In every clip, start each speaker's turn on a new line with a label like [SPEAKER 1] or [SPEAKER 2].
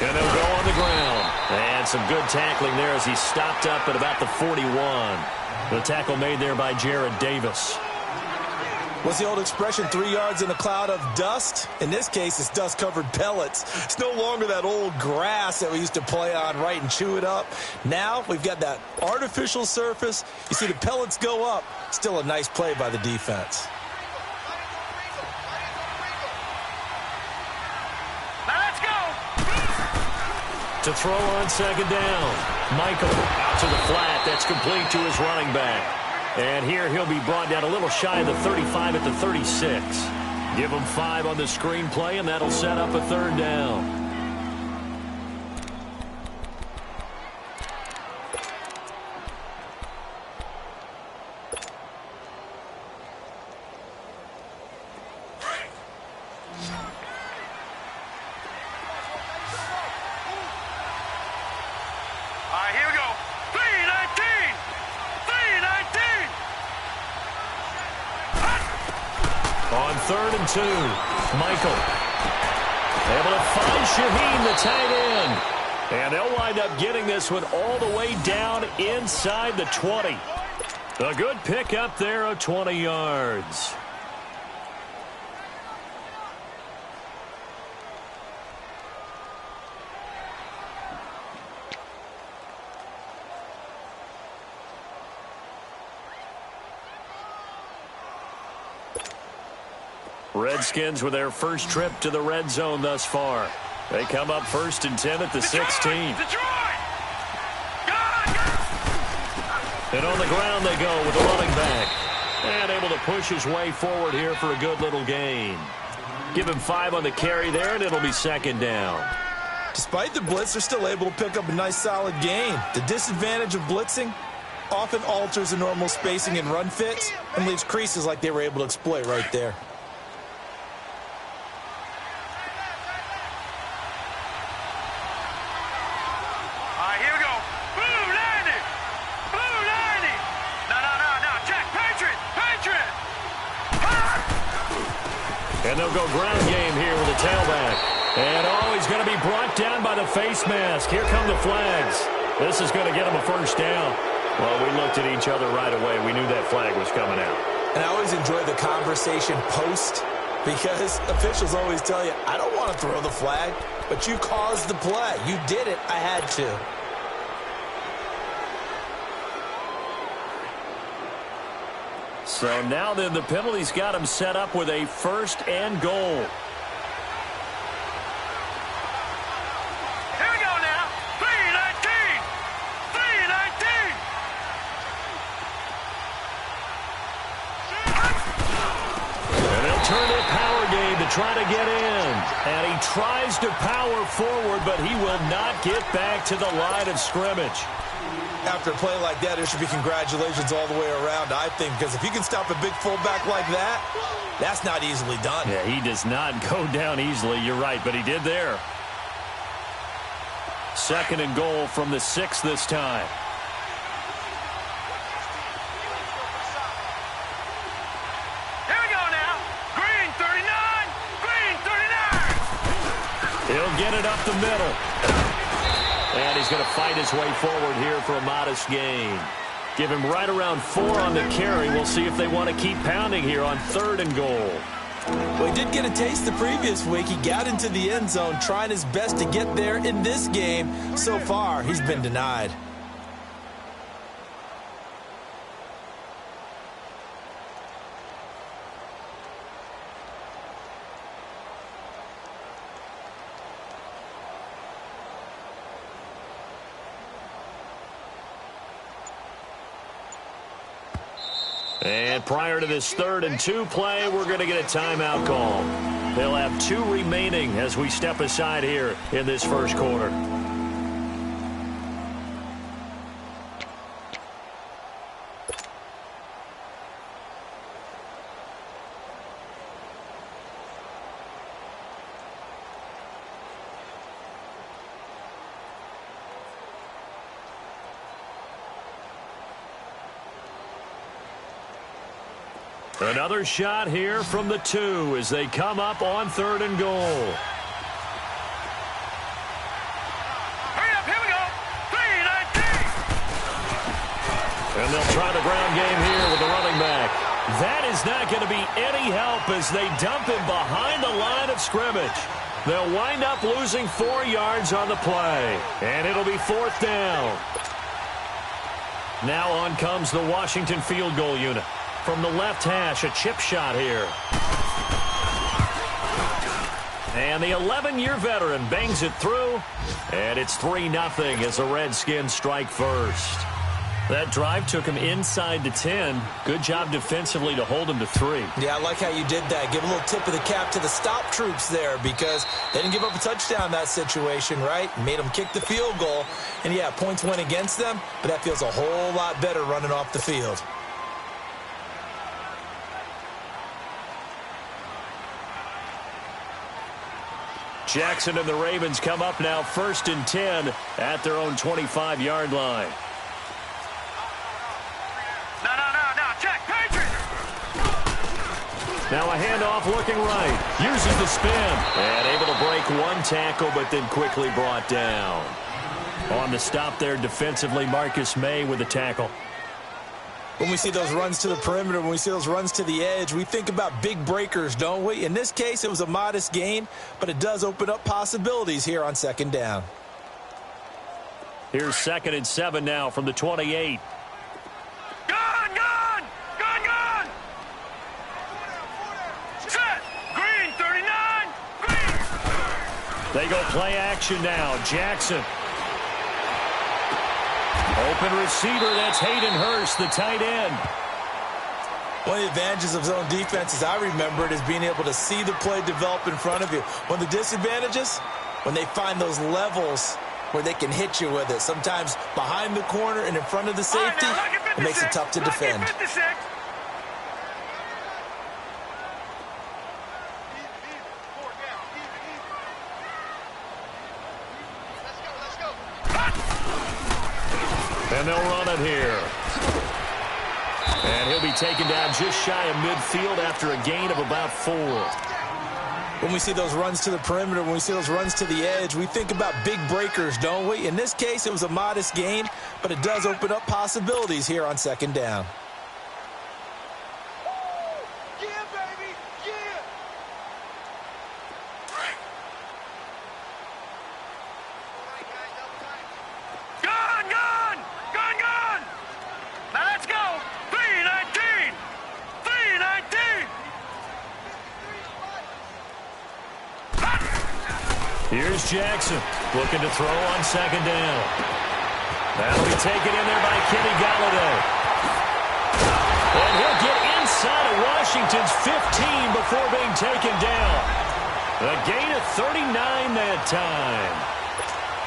[SPEAKER 1] And they'll go on the ground. And some good tackling there as he stopped up at about the 41. The tackle made there by Jared Davis.
[SPEAKER 2] What's the old expression, 3 yards in a cloud of dust? In this case, it's dust-covered pellets. It's no longer that old grass that we used to play on, right, and chew it up. Now we've got that artificial surface. You see the pellets go up. Still a nice play by the defense.
[SPEAKER 3] Now let's go.
[SPEAKER 1] To throw on second down. Michael out to the flat. That's complete to his running back. And here he'll be brought down a little shy of the 35 at the 36. Give him 5 on the screen play, and that'll set up a third down.
[SPEAKER 3] All right, here we go. 3-19. 3-19.
[SPEAKER 1] On 3rd and 2, Michael able to find Shaheen, the tight end. And they'll wind up getting this one all the way down inside the 20. A good pickup there of 20 yards. Redskins with their first trip to the red zone thus far. They come up 1st and 10 at the 16.
[SPEAKER 3] Detroit!
[SPEAKER 1] And on the ground they go with the running back. And able to push his way forward here for a good little gain. Give him 5 on the carry there, and it'll be 2nd down.
[SPEAKER 2] Despite the blitz, they're still able to pick up a nice, solid gain. The disadvantage of blitzing often alters the normal spacing and run fits and leaves creases like they were able to exploit right there.
[SPEAKER 1] And they'll go ground game here with a tailback. And, he's going to be brought down by the face mask. Here come the flags. This is going to get him a 1st down. Well, we looked at each other right away. We knew that flag was coming out.
[SPEAKER 2] And I always enjoy the conversation post because officials always tell you, I don't want to throw the flag, but you caused the play. You did it. I had to.
[SPEAKER 1] So now then the penalty's got him set up with a 1st and goal.
[SPEAKER 3] Here we go now. 3-19. 3-19.
[SPEAKER 1] And they'll turn their power game to try to get in. And he tries to power forward, but he will not get back to the line of scrimmage.
[SPEAKER 2] After a play like that, there should be congratulations all the way around, I think, because if you can stop a big fullback like that, that's not easily done.
[SPEAKER 1] Yeah, he does not go down easily. You're right, but he did there. 2nd and goal from the 6 this time.
[SPEAKER 3] Here we go now. Green 39. Green 39.
[SPEAKER 1] He'll get it up the middle. And he's going to fight his way forward here for a modest gain. Give him right around 4 on the carry. We'll see if they want to keep pounding here on 3rd and goal.
[SPEAKER 2] Well, he did get a taste the previous week. He got into the end zone trying his best to get there in this game. So far, he's been denied.
[SPEAKER 1] And prior to this 3rd and 2 play, we're going to get a timeout call. They'll have 2 remaining as we step aside here in this 1st quarter. Another shot here from the 2 as they come up on 3rd and goal. And they'll try the ground game here with the running back. That is not going to be any help as they dump him behind the line of scrimmage. They'll wind up losing 4 yards on the play. And it'll be 4th down. Now on comes the Washington field goal unit. From the left hash, a chip shot here. And the 11-year veteran bangs it through. And it's 3-0 as the Redskins strike first. That drive took him inside the 10. Good job defensively to hold him to 3.
[SPEAKER 2] Yeah, I like how you did that. Give a little tip of the cap to the stop troops there because they didn't give up a touchdown in that situation, right? Made them kick the field goal. And, yeah, points went against them, but that feels a whole lot better running off the field.
[SPEAKER 1] Jackson and the Ravens come up now 1st and 10 at their own 25-yard line. Now a handoff looking right. Uses the spin. And able to break 1 tackle, but then quickly brought down. On the stop there defensively, Marcus May with the tackle.
[SPEAKER 2] When we see those runs to the perimeter, when we see those runs to the edge, we think about big breakers, don't we? In this case, it was a modest gain, but it does open up possibilities here on 2nd down.
[SPEAKER 1] Here's 2nd and 7 now from the 28. They go play action now. Jackson. Open receiver, that's Hayden Hurst, the tight end.
[SPEAKER 2] One of the advantages of zone defense, as I remember it, is being able to see the play develop in front of you. One of the disadvantages, when they find those levels where they can hit you with it. Sometimes behind the corner and in front of the safety, it makes it tough to defend.
[SPEAKER 1] And they'll run it here. And he'll be taken down just shy of midfield after a gain of about 4.
[SPEAKER 2] When we see those runs to the perimeter, when we see those runs to the edge, we think about big breakers, don't we? In this case, it was a modest gain, but it does open up possibilities here on 2nd down.
[SPEAKER 1] Here's Jackson looking to throw on 2nd down. That'll be taken in there by Kenny Golladay. And he'll get inside of Washington's 15 before being taken down. A gain of 39 that time.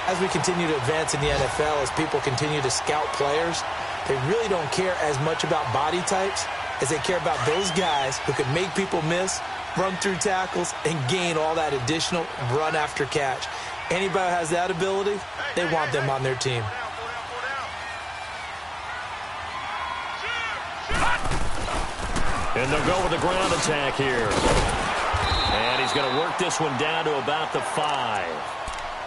[SPEAKER 2] As we continue to advance in the NFL, as people continue to scout players, they really don't care as much about body types as they care about those guys who can make people miss, run through tackles, and gain all that additional run after catch. Anybody who has that ability, they want them on their team.
[SPEAKER 1] And they'll go with the ground attack here. And he's going to work this one down to about the 5.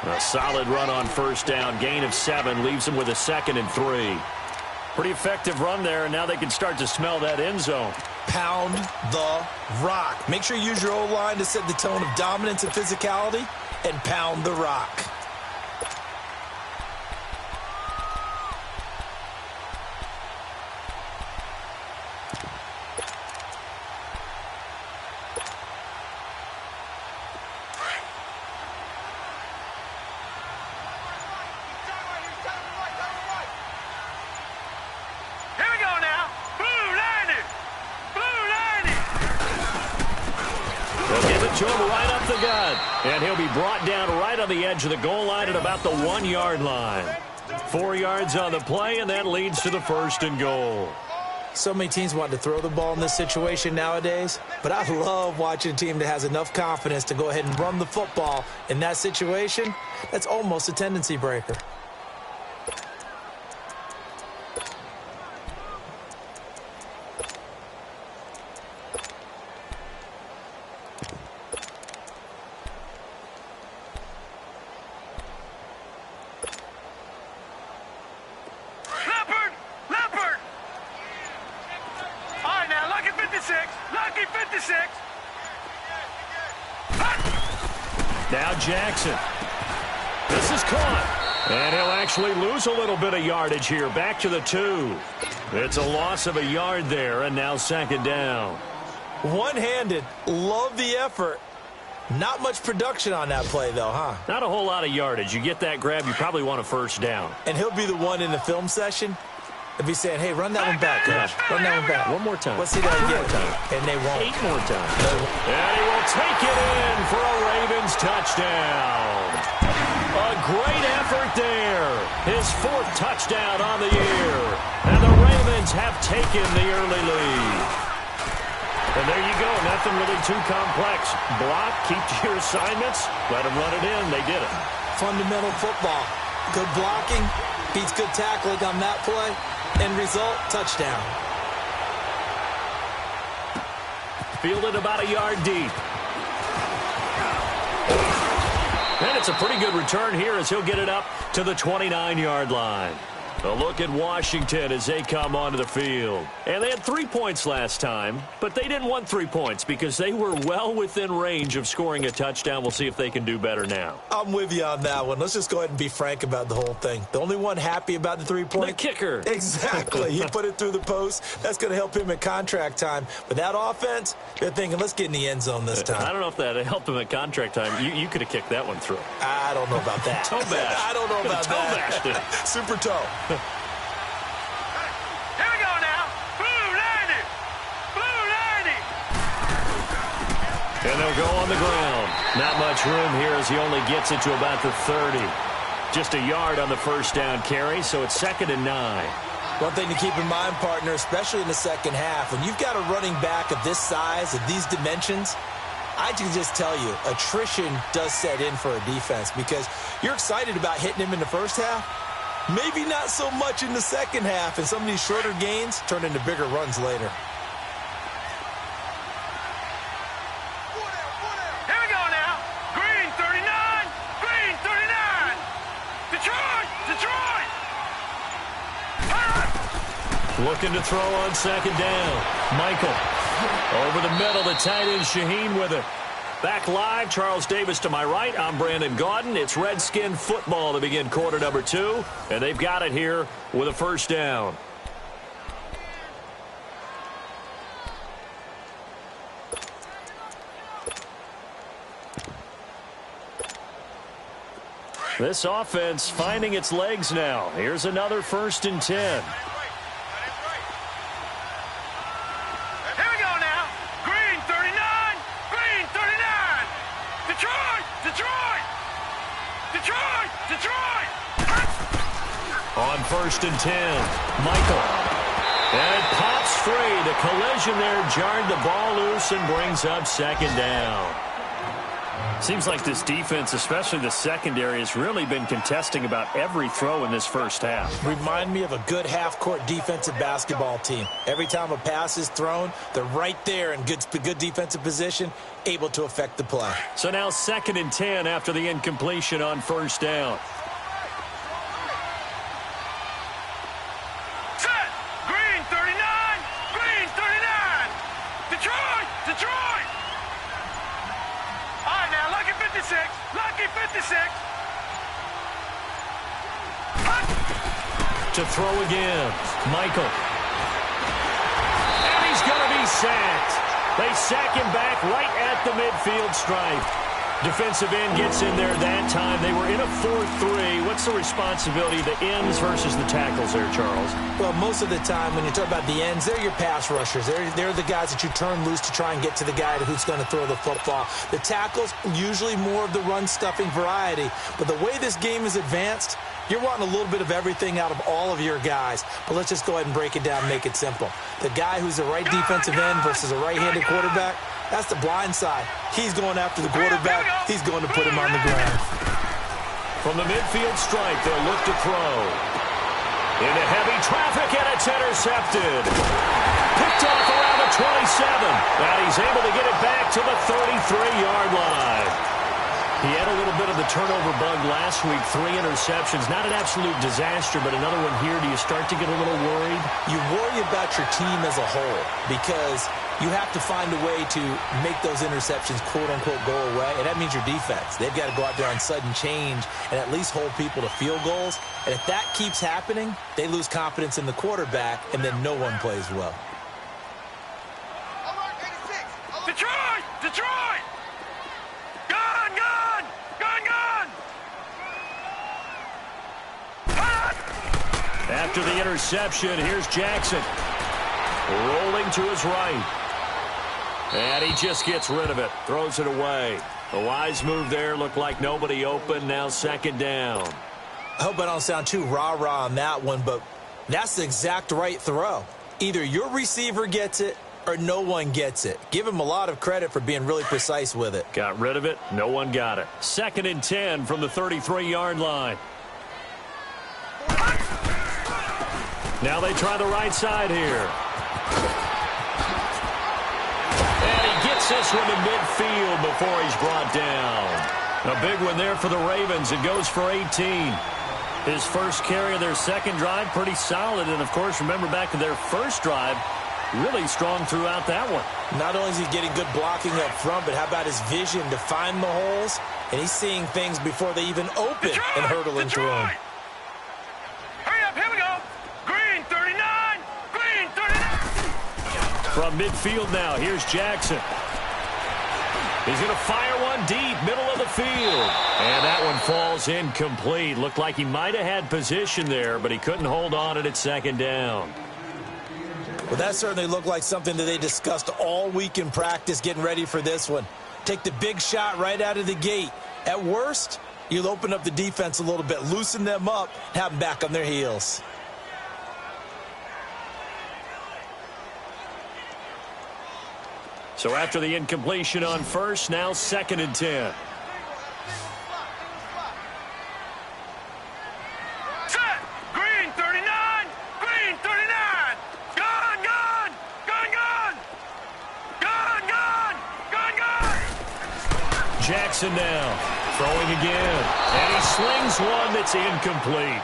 [SPEAKER 1] A solid run on 1st down. Gain of 7 leaves him with a 2nd and 3. Pretty effective run there, and now they can start to smell that end zone.
[SPEAKER 2] Pound the rock. Make sure you use your O-line to set the tone of dominance and physicality, and pound the rock.
[SPEAKER 1] To him right up the gut. And he'll be brought down right on the edge of the goal line at about the 1-yard line. 4 yards on the play, and that leads to the 1st and goal.
[SPEAKER 2] So many teams want to throw the ball in this situation nowadays, but I love watching a team that has enough confidence to go ahead and run the football in that situation. That's almost a tendency breaker.
[SPEAKER 3] 56. Lucky 56.
[SPEAKER 1] Now Jackson. This is caught. And he'll actually lose a little bit of yardage here. Back to the 2. It's a loss of a yard there, and now second down.
[SPEAKER 2] One-handed. Love the effort. Not much production on that play, though, huh?
[SPEAKER 1] Not a whole lot of yardage. You get that grab, you probably want a first down.
[SPEAKER 2] And he'll be the one in the film session. He'll be saying, hey, run that one back, coach. Run that one back.
[SPEAKER 1] One more time.
[SPEAKER 2] Let's see that again. And they won't.
[SPEAKER 1] 8 more times. And he will take it in for a Ravens touchdown. A great effort there. His 4th touchdown on the year. And the Ravens have taken the early lead. And there you go. Nothing really too complex. Block, keep to your assignments, let them run it in. They did it.
[SPEAKER 2] Fundamental football. Good blocking, beats good tackling on that play. End result, touchdown.
[SPEAKER 1] Fielded about a yard deep. And it's a pretty good return here as he'll get it up to the 29-yard line. A look at Washington as they come onto the field. And they had 3 points last time, but they didn't want 3 points because they were well within range of scoring a touchdown. We'll see if they can do better now.
[SPEAKER 2] I'm with you on that one. Let's just go ahead and be frank about the whole thing. The only one happy about the 3-point?
[SPEAKER 1] The kicker.
[SPEAKER 2] Exactly. He put it through the post. That's going to help him in contract time. But that offense, they're thinking, let's get in the end zone this time.
[SPEAKER 1] I don't know if that helped him at contract time. You could have kicked that one through.
[SPEAKER 2] I don't know about that.
[SPEAKER 1] Toe bash.
[SPEAKER 2] I don't know about that.
[SPEAKER 1] Toe bashed it.
[SPEAKER 2] Super toe.
[SPEAKER 3] Here we go now. Blue 90. Blue 90.
[SPEAKER 1] And they'll go on the ground. Not much room here as he only gets it to about the 30. Just a yard on the first down carry, so it's 2nd and 9.
[SPEAKER 2] One thing to keep in mind, partner, especially in the second half, when you've got a running back of this size, of these dimensions, I can just tell you, attrition does set in for a defense because you're excited about hitting him in the first half. Maybe not so much in the second half, and some of these shorter gains turn into bigger runs later.
[SPEAKER 3] Here we go now. Green 39. Green 39. Detroit. Detroit.
[SPEAKER 1] Looking to throw on second down. Michael. Over the middle, the tight end Shaheen with it. Back live, Charles Davis to my right. I'm Brandon Gaudin. It's Redskin football to begin quarter number 2. And they've got it here with a first down. This offense finding its legs now. Here's another 1st and 10.
[SPEAKER 3] Detroit!
[SPEAKER 1] On 1st and 10, Michael. And it pops free. The collision there jarred the ball loose and brings up second down. Seems like this defense, especially the secondary, has really been contesting about every throw in this first half.
[SPEAKER 2] Remind me of a good half-court defensive basketball team. Every time a pass is thrown, they're right there in good defensive position, able to affect the play.
[SPEAKER 1] So now 2nd and 10 after the incompletion on first down.
[SPEAKER 3] Set! Green 39! Green 39! Detroit! Detroit! All right, now, lucky 56. Lucky 56.
[SPEAKER 1] To throw again, Michael. And he's going to be sacked. They sack him back right at the midfield stripe. Defensive end gets in there that time. They were in a 4-3. What's the responsibility of the ends versus the tackles there, Charles?
[SPEAKER 2] Well, most of the time when you talk about the ends, they're your pass rushers. They're the guys that you turn loose to try and get to the guy who's going to throw the football. The tackles, usually more of the run-stuffing variety. But the way this game is advanced, you're wanting a little bit of everything out of all of your guys. But let's just go ahead and break it down and make it simple. The guy who's the right defensive end versus a right-handed quarterback, that's the blind side. He's going after the quarterback. He's going to put him on the ground.
[SPEAKER 1] From the midfield stripe, they'll look to throw. Into heavy traffic, and it's intercepted. Picked off around the 27. And he's able to get it back to the 33-yard line. He had a little bit of the turnover bug last week, 3 interceptions. Not an absolute disaster, but another one here. Do you start to get a little worried?
[SPEAKER 2] You worry about your team as a whole because you have to find a way to make those interceptions, quote-unquote, go away, and that means your defense. They've got to go out there on sudden change and at least hold people to field goals. And if that keeps happening, they lose confidence in the quarterback, and then no one plays well.
[SPEAKER 3] Detroit! Detroit! Gun! Gun! Gun! Gun!
[SPEAKER 1] After the interception, here's Jackson. Rolling to his right. And he just gets rid of it. Throws it away. A wise move there. Looked like nobody open. Now 2nd down.
[SPEAKER 2] I hope I don't sound too rah-rah on that one, but that's the exact right throw. Either your receiver gets it or no one gets it. Give him a lot of credit for being really precise with it.
[SPEAKER 1] Got rid of it. No one got it. 2nd and 10 from the 33-yard line. Now they try the right side here. And he gets this one to midfield before he's brought down. A big one there for the Ravens. It goes for 18. His first carry of their 2nd drive, pretty solid. And, of course, remember back to their first drive, really strong throughout that one.
[SPEAKER 2] Not only is he getting good blocking up front, but how about his vision to find the holes? And he's seeing things before they even open and hurdling through them.
[SPEAKER 3] Hurry up, here we go. Green 39, green 39.
[SPEAKER 1] From midfield now, here's Jackson. He's going to fire one deep, middle of the field. And that one falls incomplete. Looked like he might have had position there, but he couldn't hold on it at 2nd down.
[SPEAKER 2] Well, that certainly looked like something that they discussed all week in practice getting ready for this one. Take the big shot right out of the gate. At worst, you'll open up the defense a little bit, loosen them up, have them back on their heels.
[SPEAKER 1] So after the incompletion on first, now 2nd and 10.
[SPEAKER 3] Set! Green 39, green 39. Gun, gun, gun, gun. Gun, gun, gun, gun.
[SPEAKER 1] Jackson now throwing again. And he slings one that's incomplete.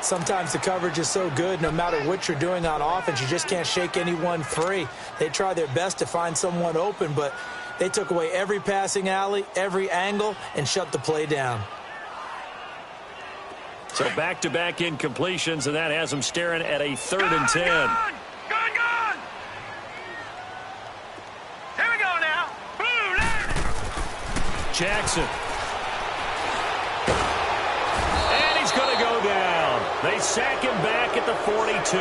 [SPEAKER 2] Sometimes the coverage is so good, no matter what you're doing on offense, you just can't shake anyone free. They try their best to find someone open, but they took away every passing alley, every angle, and shut the play down.
[SPEAKER 1] So back-to-back incompletions, and that has them staring at a 3rd and 10.
[SPEAKER 3] Gun, gun, gun. Here we go now. Blue line.
[SPEAKER 1] Jackson. And he's going to go down. They sack him back at the 42.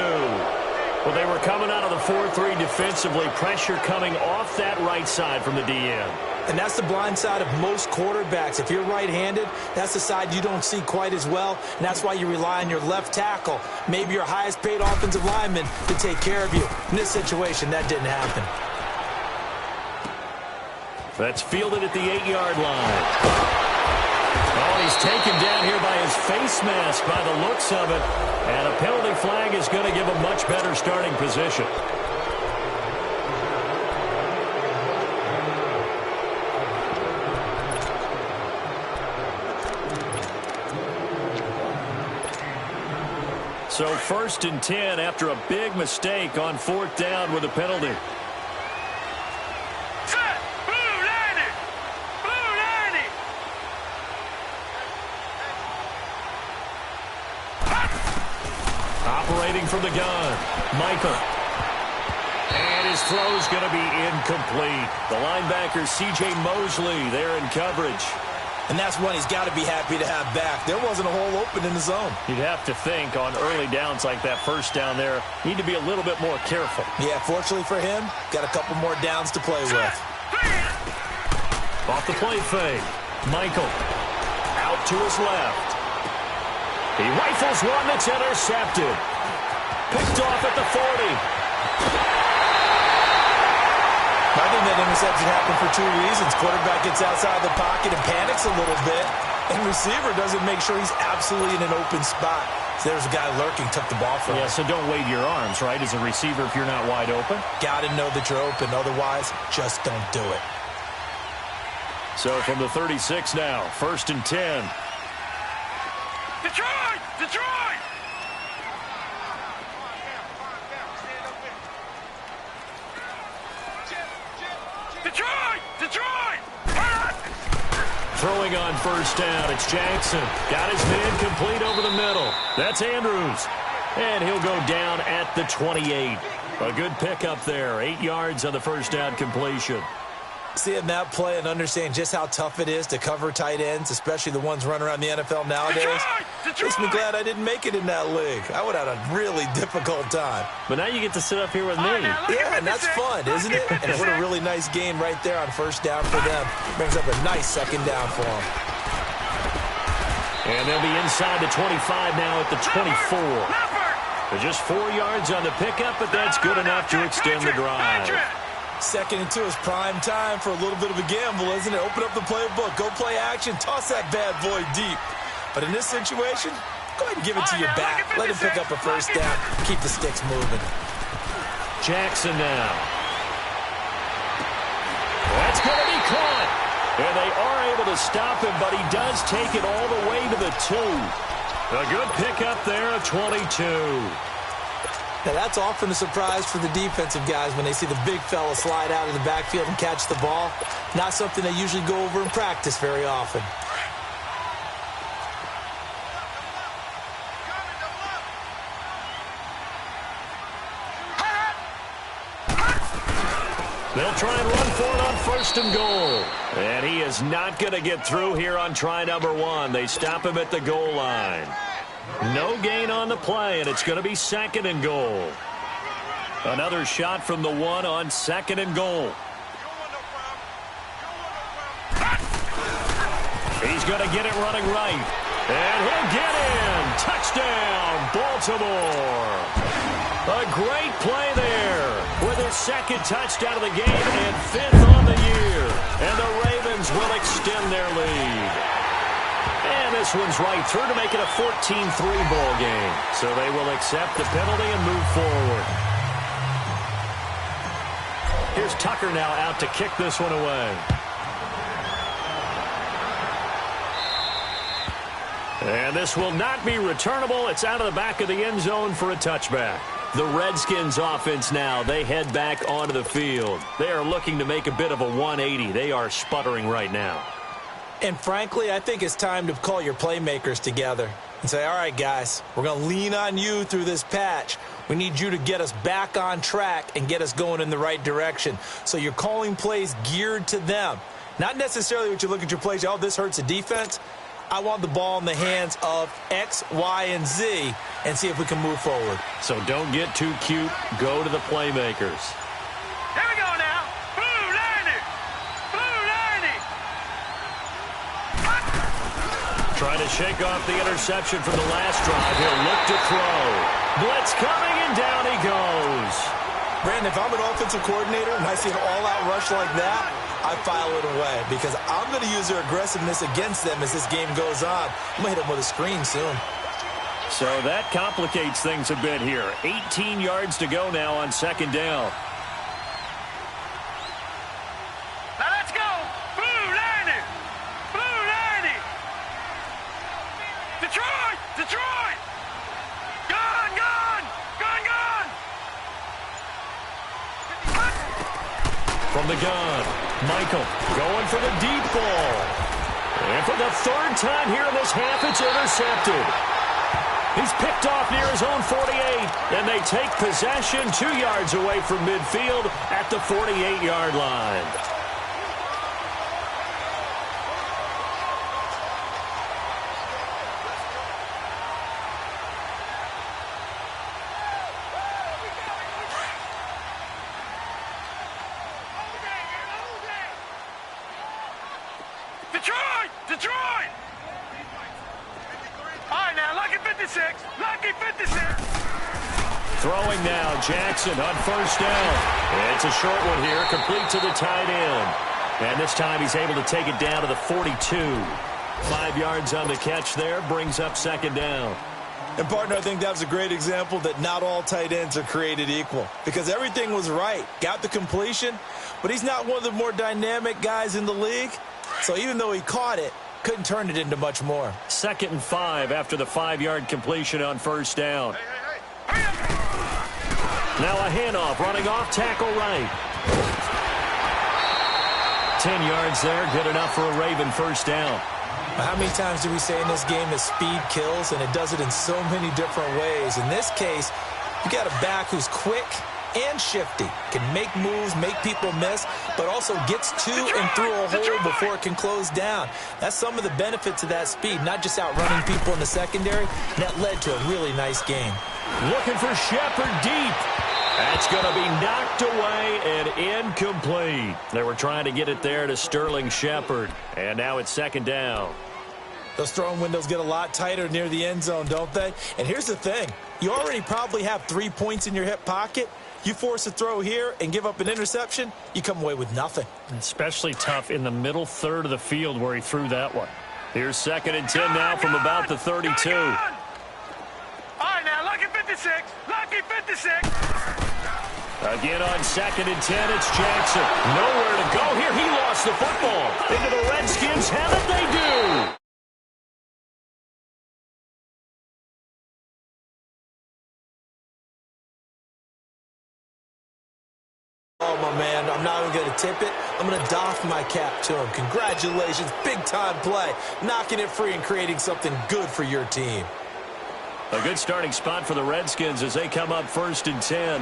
[SPEAKER 1] Well, they were coming out of the 4-3 defensively. Pressure coming off that right side from the DN.
[SPEAKER 2] And that's the blind side of most quarterbacks. If you're right-handed, that's the side you don't see quite as well. And that's why you rely on your left tackle, maybe your highest-paid offensive lineman, to take care of you. In this situation, that didn't happen.
[SPEAKER 1] That's fielded at the 8-yard line. Oh, he's taken down here by his face mask by the looks of it. And a penalty flag is going to give a much better starting position. So 1st and 10 after a big mistake on 4th down with a penalty. Operating from the gun, Michael. And his throw's going to be incomplete. The linebacker, C.J. Mosley, there in coverage.
[SPEAKER 2] And that's one he's got to be happy to have back. There wasn't a hole open in the zone.
[SPEAKER 1] You'd have to think on early downs like that 1st down there, need to be a little bit more careful.
[SPEAKER 2] Yeah, fortunately for him, got a couple more downs to play with.
[SPEAKER 1] Off the play fake, Michael. Out to his left. He rifles one that's intercepted. Picked off at the 40.
[SPEAKER 2] I think that interception happened for 2 reasons. Quarterback gets outside the pocket and panics a little bit, and receiver doesn't make sure he's absolutely in an open spot. So there's a guy lurking, took the ball from him.
[SPEAKER 1] Yeah, so don't wave your arms, right, as a receiver if you're not wide open.
[SPEAKER 2] Got to know that you're open. Otherwise, just don't do it.
[SPEAKER 1] So from the 36 now, 1st and 10.
[SPEAKER 3] Detroit! Detroit! Detroit! Detroit!
[SPEAKER 1] Throwing on 1st down, it's Jackson. Got his man complete over the middle. That's Andrews. And he'll go down at the 28. A good pickup there. 8 yards on the 1st down completion.
[SPEAKER 2] Seeing that play and understanding just how tough it is to cover tight ends, especially the ones running around the NFL nowadays, makes me glad I didn't make it in that league. I would have had a really difficult time.
[SPEAKER 1] But now you get to sit up here with me.
[SPEAKER 2] Yeah, and that's fun, isn't it? And what a really nice game right there on 1st down for them. Brings up a nice 2nd down for them.
[SPEAKER 1] And they'll be inside the 25 now at the 24. They're just 4 yards on the pickup, but that's good enough to extend the drive.
[SPEAKER 2] 2nd and 2 is prime time for a little bit of a gamble, isn't it? Open up the playbook, go play action, toss that bad boy deep. But in this situation, go ahead and give it to your back. Let him pick up a 1st down. Keep the sticks moving.
[SPEAKER 1] Jackson now. That's going to be caught. And they are able to stop him, but he does take it all the way to the 2. A good pickup there of 22.
[SPEAKER 2] Now, that's often a surprise for the defensive guys when they see the big fella slide out of the backfield and catch the ball. Not something they usually go over in practice very often.
[SPEAKER 1] They'll try and run for it on 1st and goal. And he is not going to get through here on try number 1. They stop him at the goal line. No gain on the play, and it's going to be 2nd and goal. Another shot from the 1 on 2nd and goal. He's going to get it running right. And he'll get in. Touchdown, Baltimore. A great play there with his 2nd touchdown of the game and 5th on the year. And the Ravens will extend their lead. And this one's right through to make it a 14-3 ball game. So they will accept the penalty and move forward. Here's Tucker now out to kick this one away. And this will not be returnable. It's out of the back of the end zone for a touchback. The Redskins offense now, they head back onto the field. They are looking to make a bit of a 180. They are sputtering right now.
[SPEAKER 2] And frankly, I think it's time to call your playmakers together and say, all right, guys, we're going to lean on you through this patch. We need you to get us back on track and get us going in the right direction. So you're calling plays geared to them. Not necessarily what you look at your plays, oh, this hurts the defense. I want the ball in the hands of X, Y, and Z and see if we can move forward.
[SPEAKER 1] So don't get too cute. Go to the playmakers.
[SPEAKER 3] Here we go now. Blue 90. Blue 90.
[SPEAKER 1] Trying to shake off the interception from the last drive. He'll look to throw. Blitz coming, and down he goes.
[SPEAKER 2] Brandon, if I'm an offensive coordinator and I see an all-out rush like that, I file it away because I'm going to use their aggressiveness against them as this game goes on. I'm going to hit them with a screen soon.
[SPEAKER 1] So that complicates things a bit here. 18 yards to go now on 2nd down.
[SPEAKER 3] Now let's go. Blue 90. Blue 90. Detroit. Detroit. Gone, gone. Gone, gone.
[SPEAKER 1] From the gun, Michael going for the deep ball. And for the 3rd time here in this half, it's intercepted. He's picked off near his own 48, and they take possession 2 yards away from midfield at the 48-yard line.
[SPEAKER 3] Detroit! Detroit! All right, now, lucky 56. Lucky 56.
[SPEAKER 1] Throwing now, Jackson on 1st down. It's a short one here, complete to the tight end. And this time he's able to take it down to the 42. 5 yards on the catch there, brings up 2nd down.
[SPEAKER 2] And, partner, I think that was a great example that not all tight ends are created equal because everything was right. Got the completion, but he's not one of the more dynamic guys in the league. So even though he caught it, couldn't turn it into much more.
[SPEAKER 1] 2nd and 5 after the 5-yard completion on 1st down. Now a handoff, running off tackle right. 10 yards there, good enough for a Raven 1st down.
[SPEAKER 2] How many times do we say in this game that speed kills, and it does it in so many different ways? In this case, you got a back who's quick and shifty, can make moves, make people miss, but also gets to and through a hole before it can close down. That's some of the benefits of that speed, not just outrunning people in the secondary. And that led to a really nice game.
[SPEAKER 1] Looking for Shepard deep. That's going to be knocked away and incomplete. They were trying to get it there to Sterling Shepard, and now it's 2nd down.
[SPEAKER 2] Those throwing windows get a lot tighter near the end zone, don't they? And here's the thing. You already probably have 3 points in your hip pocket. You force a throw here and give up an interception, you come away with nothing.
[SPEAKER 1] Especially tough in the middle third of the field where he threw that one. Here's 2nd and 10 now from about the 32.
[SPEAKER 3] All right, now, lucky 56. Lucky 56.
[SPEAKER 1] Again on 2nd and 10, it's Jackson. Nowhere to go here. He lost the football. Into the Redskins have it, they do.
[SPEAKER 2] Oh, my man, I'm not even going to tip it. I'm going to doff my cap to him. Congratulations, big-time play. Knocking it free and creating something good for your team.
[SPEAKER 1] A good starting spot for the Redskins as they come up 1st and 10.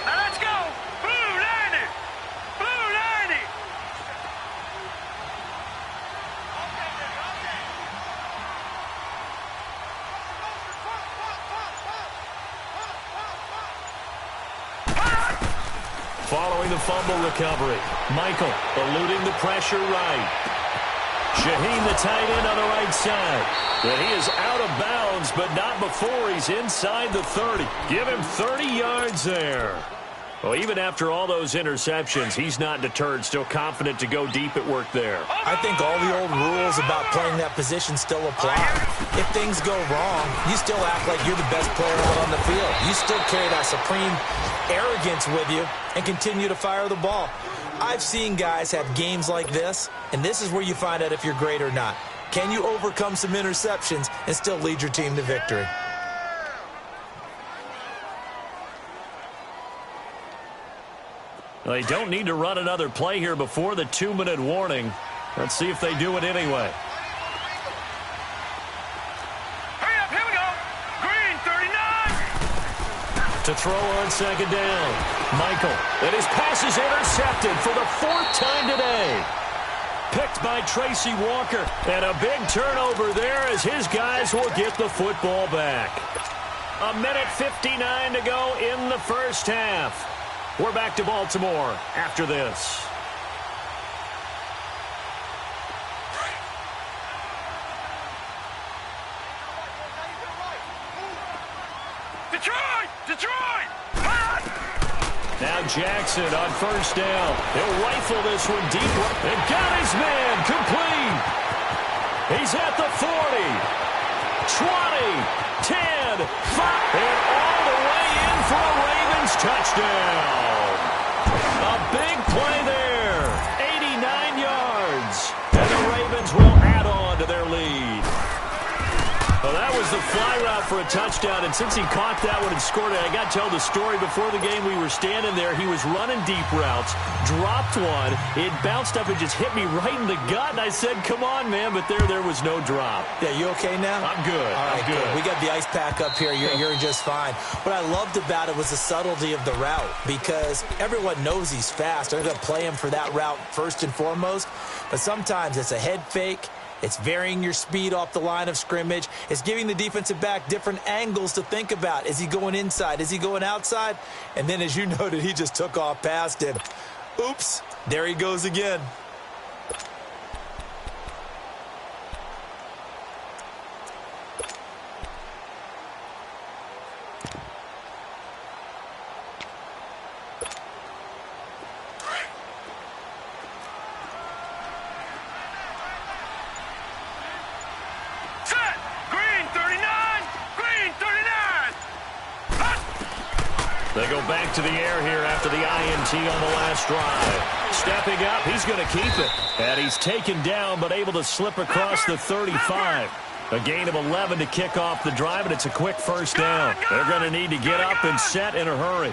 [SPEAKER 3] Now let's go. Blue 90. Blue 90.
[SPEAKER 1] Following the fumble recovery, Michael eluding the pressure right. Shaheen, the tight end on the right side. But he is out of bounds, but not before he's inside the 30. Give him 30 yards there. Well, even after all those interceptions, he's not deterred, still confident to go deep at work there.
[SPEAKER 2] I think all the old rules about playing that position still apply. If things go wrong, you still act like you're the best player out on the field. You still carry that supreme arrogance with you and continue to fire the ball. I've seen guys have games like this, and this is where you find out if you're great or not. Can you overcome some interceptions and still lead your team to victory?
[SPEAKER 1] They don't need to run another play here before the 2-minute warning. Let's see if they do it anyway.
[SPEAKER 3] Hurry up, here we go. Green 39.
[SPEAKER 1] To throw on 2nd down. Michael, and his pass is intercepted for the 4th time today. Picked by Tracy Walker, and a big turnover there as his guys will get the football back. 1:59 to go in the 1st half. We're back to Baltimore after this.
[SPEAKER 3] Detroit! Detroit!
[SPEAKER 1] Now Jackson on 1st down. He'll rifle this one deep and got his man complete. He's at the 40, 20, 10, 5, and all the way in for a Ravens touchdown. A big play there, 89 yards, and the Ravens will add on to their lead. Well, that was the fly route for a touchdown, and since he caught that one and scored it, I got to tell the story. Before the game, we were standing there. He was running deep routes, dropped one. It bounced up and just hit me right in the gut, and I said, come on, man, but there was no drop.
[SPEAKER 2] Yeah, you okay now?
[SPEAKER 1] I'm good.
[SPEAKER 2] All right,
[SPEAKER 1] I'm good.
[SPEAKER 2] We got the ice pack up here. You're just fine. What I loved about it was the subtlety of the route, because everyone knows he's fast. They're going to play him for that route first and foremost, but sometimes it's a head fake. It's varying your speed off the line of scrimmage. It's giving the defensive back different angles to think about. Is he going inside? Is he going outside? And then, as you noted, he just took off past him. Oops, there he goes again.
[SPEAKER 1] They go back to the air here after the INT on the last drive. Stepping up, he's going to keep it. And he's taken down, but able to slip across the 35. A gain of 11 to kick off the drive, and it's a quick first down. They're going to need to get up and set in a hurry.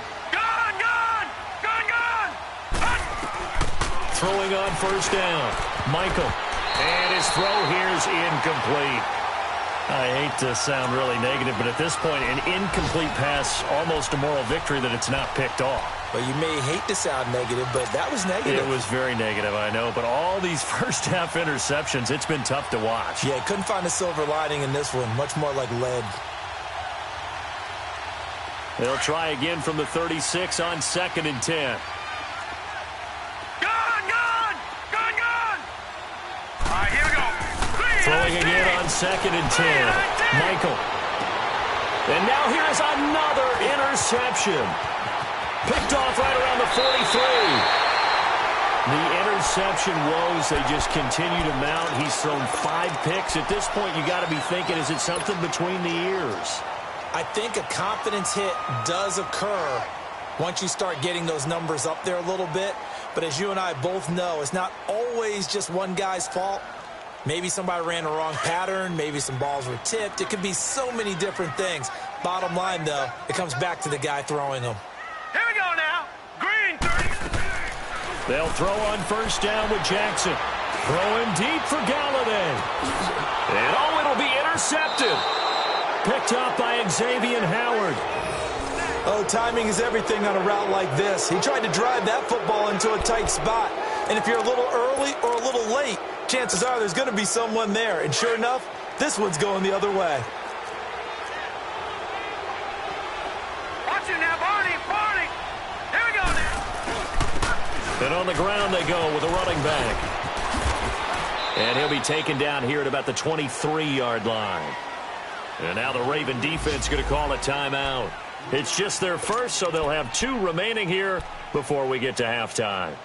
[SPEAKER 1] Throwing on first down. Michael. And his throw here is incomplete. I hate to sound really negative, but at this point, an incomplete pass, almost a moral victory that it's not picked off.
[SPEAKER 2] Well, you may hate to sound negative, but that was negative.
[SPEAKER 1] It was very negative, I know. But all these first-half interceptions, it's been tough to watch.
[SPEAKER 2] Yeah, couldn't find a silver lining in this one. Much more like lead.
[SPEAKER 1] They'll try again from the 36 on 2nd and 10. Throwing again on 2nd and 10. Michael. And now here's another interception. Picked off right around the 43. The interception woes, they just continue to mount. He's thrown 5 picks. At this point, you got to be thinking, is it something between the ears?
[SPEAKER 2] I think a confidence hit does occur once you start getting those numbers up there a little bit. But as you and I both know, it's not always just one guy's fault. Maybe somebody ran a wrong pattern. Maybe some balls were tipped. It could be so many different things. Bottom line, though, it comes back to the guy throwing them.
[SPEAKER 3] Here we go now. Green 30.
[SPEAKER 1] They'll throw on first down with Jackson. Throwing deep for Galladay. And oh, it'll be intercepted. Picked up by Xavier Howard.
[SPEAKER 2] Oh, timing is everything on a route like this. He tried to drive that football into a tight spot. And if you're a little early or a little late, chances are there's going to be someone there. And sure enough, this one's going the other way.
[SPEAKER 3] Watch it now, Barney. Here we go now.
[SPEAKER 1] And on the ground they go with a running back. And he'll be taken down here at about the 23-yard line. And now the Raven defense going to call a timeout. It's just their first, so they'll have 2 remaining here before we get to halftime.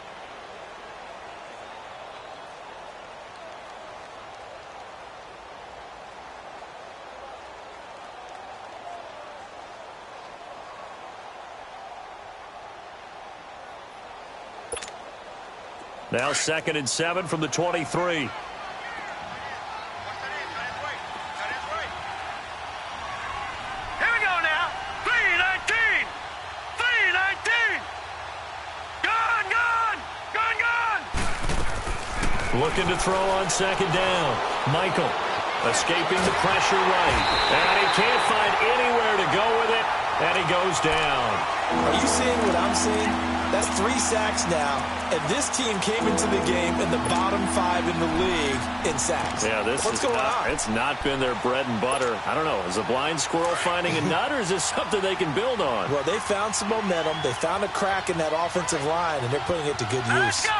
[SPEAKER 1] Now 2nd and 7 from the 23. Looking to throw on 2nd down. Michael escaping the pressure right. And he can't find anywhere to go with it. And he goes down.
[SPEAKER 2] Are you seeing what I'm seeing? That's 3 sacks now. And this team came into the game in the bottom 5 in the league in sacks.
[SPEAKER 1] Yeah, what's going on? It's not been their bread and butter. I don't know. Is a blind squirrel finding a nut, or is this something they can build on?
[SPEAKER 2] Well, they found some momentum. They found a crack in that offensive line, and they're putting it to good use.
[SPEAKER 3] Let's go!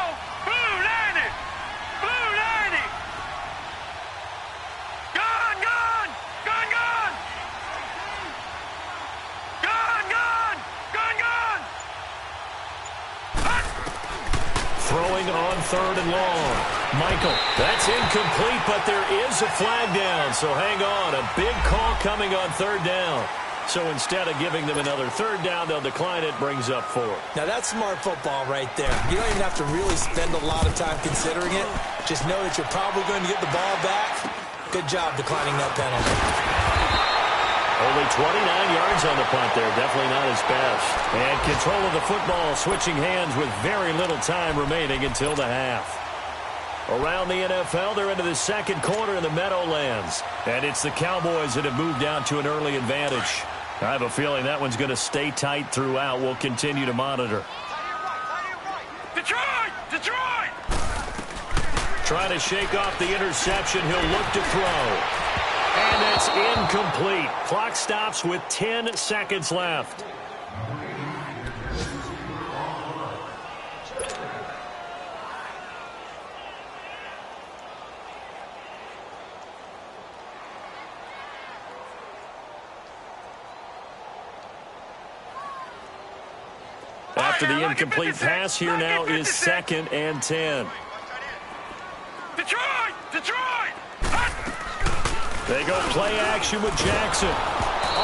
[SPEAKER 1] Throwing on 3rd and long. Michael, that's incomplete, but there is a flag down, so hang on. A big call coming on 3rd down. So instead of giving them another 3rd down, they'll decline it, brings up 4.
[SPEAKER 2] Now that's smart football right there. You don't even have to really spend a lot of time considering it. Just know that you're probably going to get the ball back. Good job declining that penalty.
[SPEAKER 1] Only 29 yards on the punt there. Definitely not his best. And control of the football switching hands with very little time remaining until the half. Around the NFL, they're into the 2nd quarter in the Meadowlands. And it's the Cowboys that have moved down to an early advantage. I have a feeling that one's going to stay tight throughout. We'll continue to monitor.
[SPEAKER 3] Detroit!
[SPEAKER 1] Trying to shake off the interception. He'll look to throw. And that's incomplete. Clock stops with 10 seconds left. After the incomplete pass, here now is 2nd and 10.
[SPEAKER 3] Detroit!
[SPEAKER 1] They go play action with Jackson.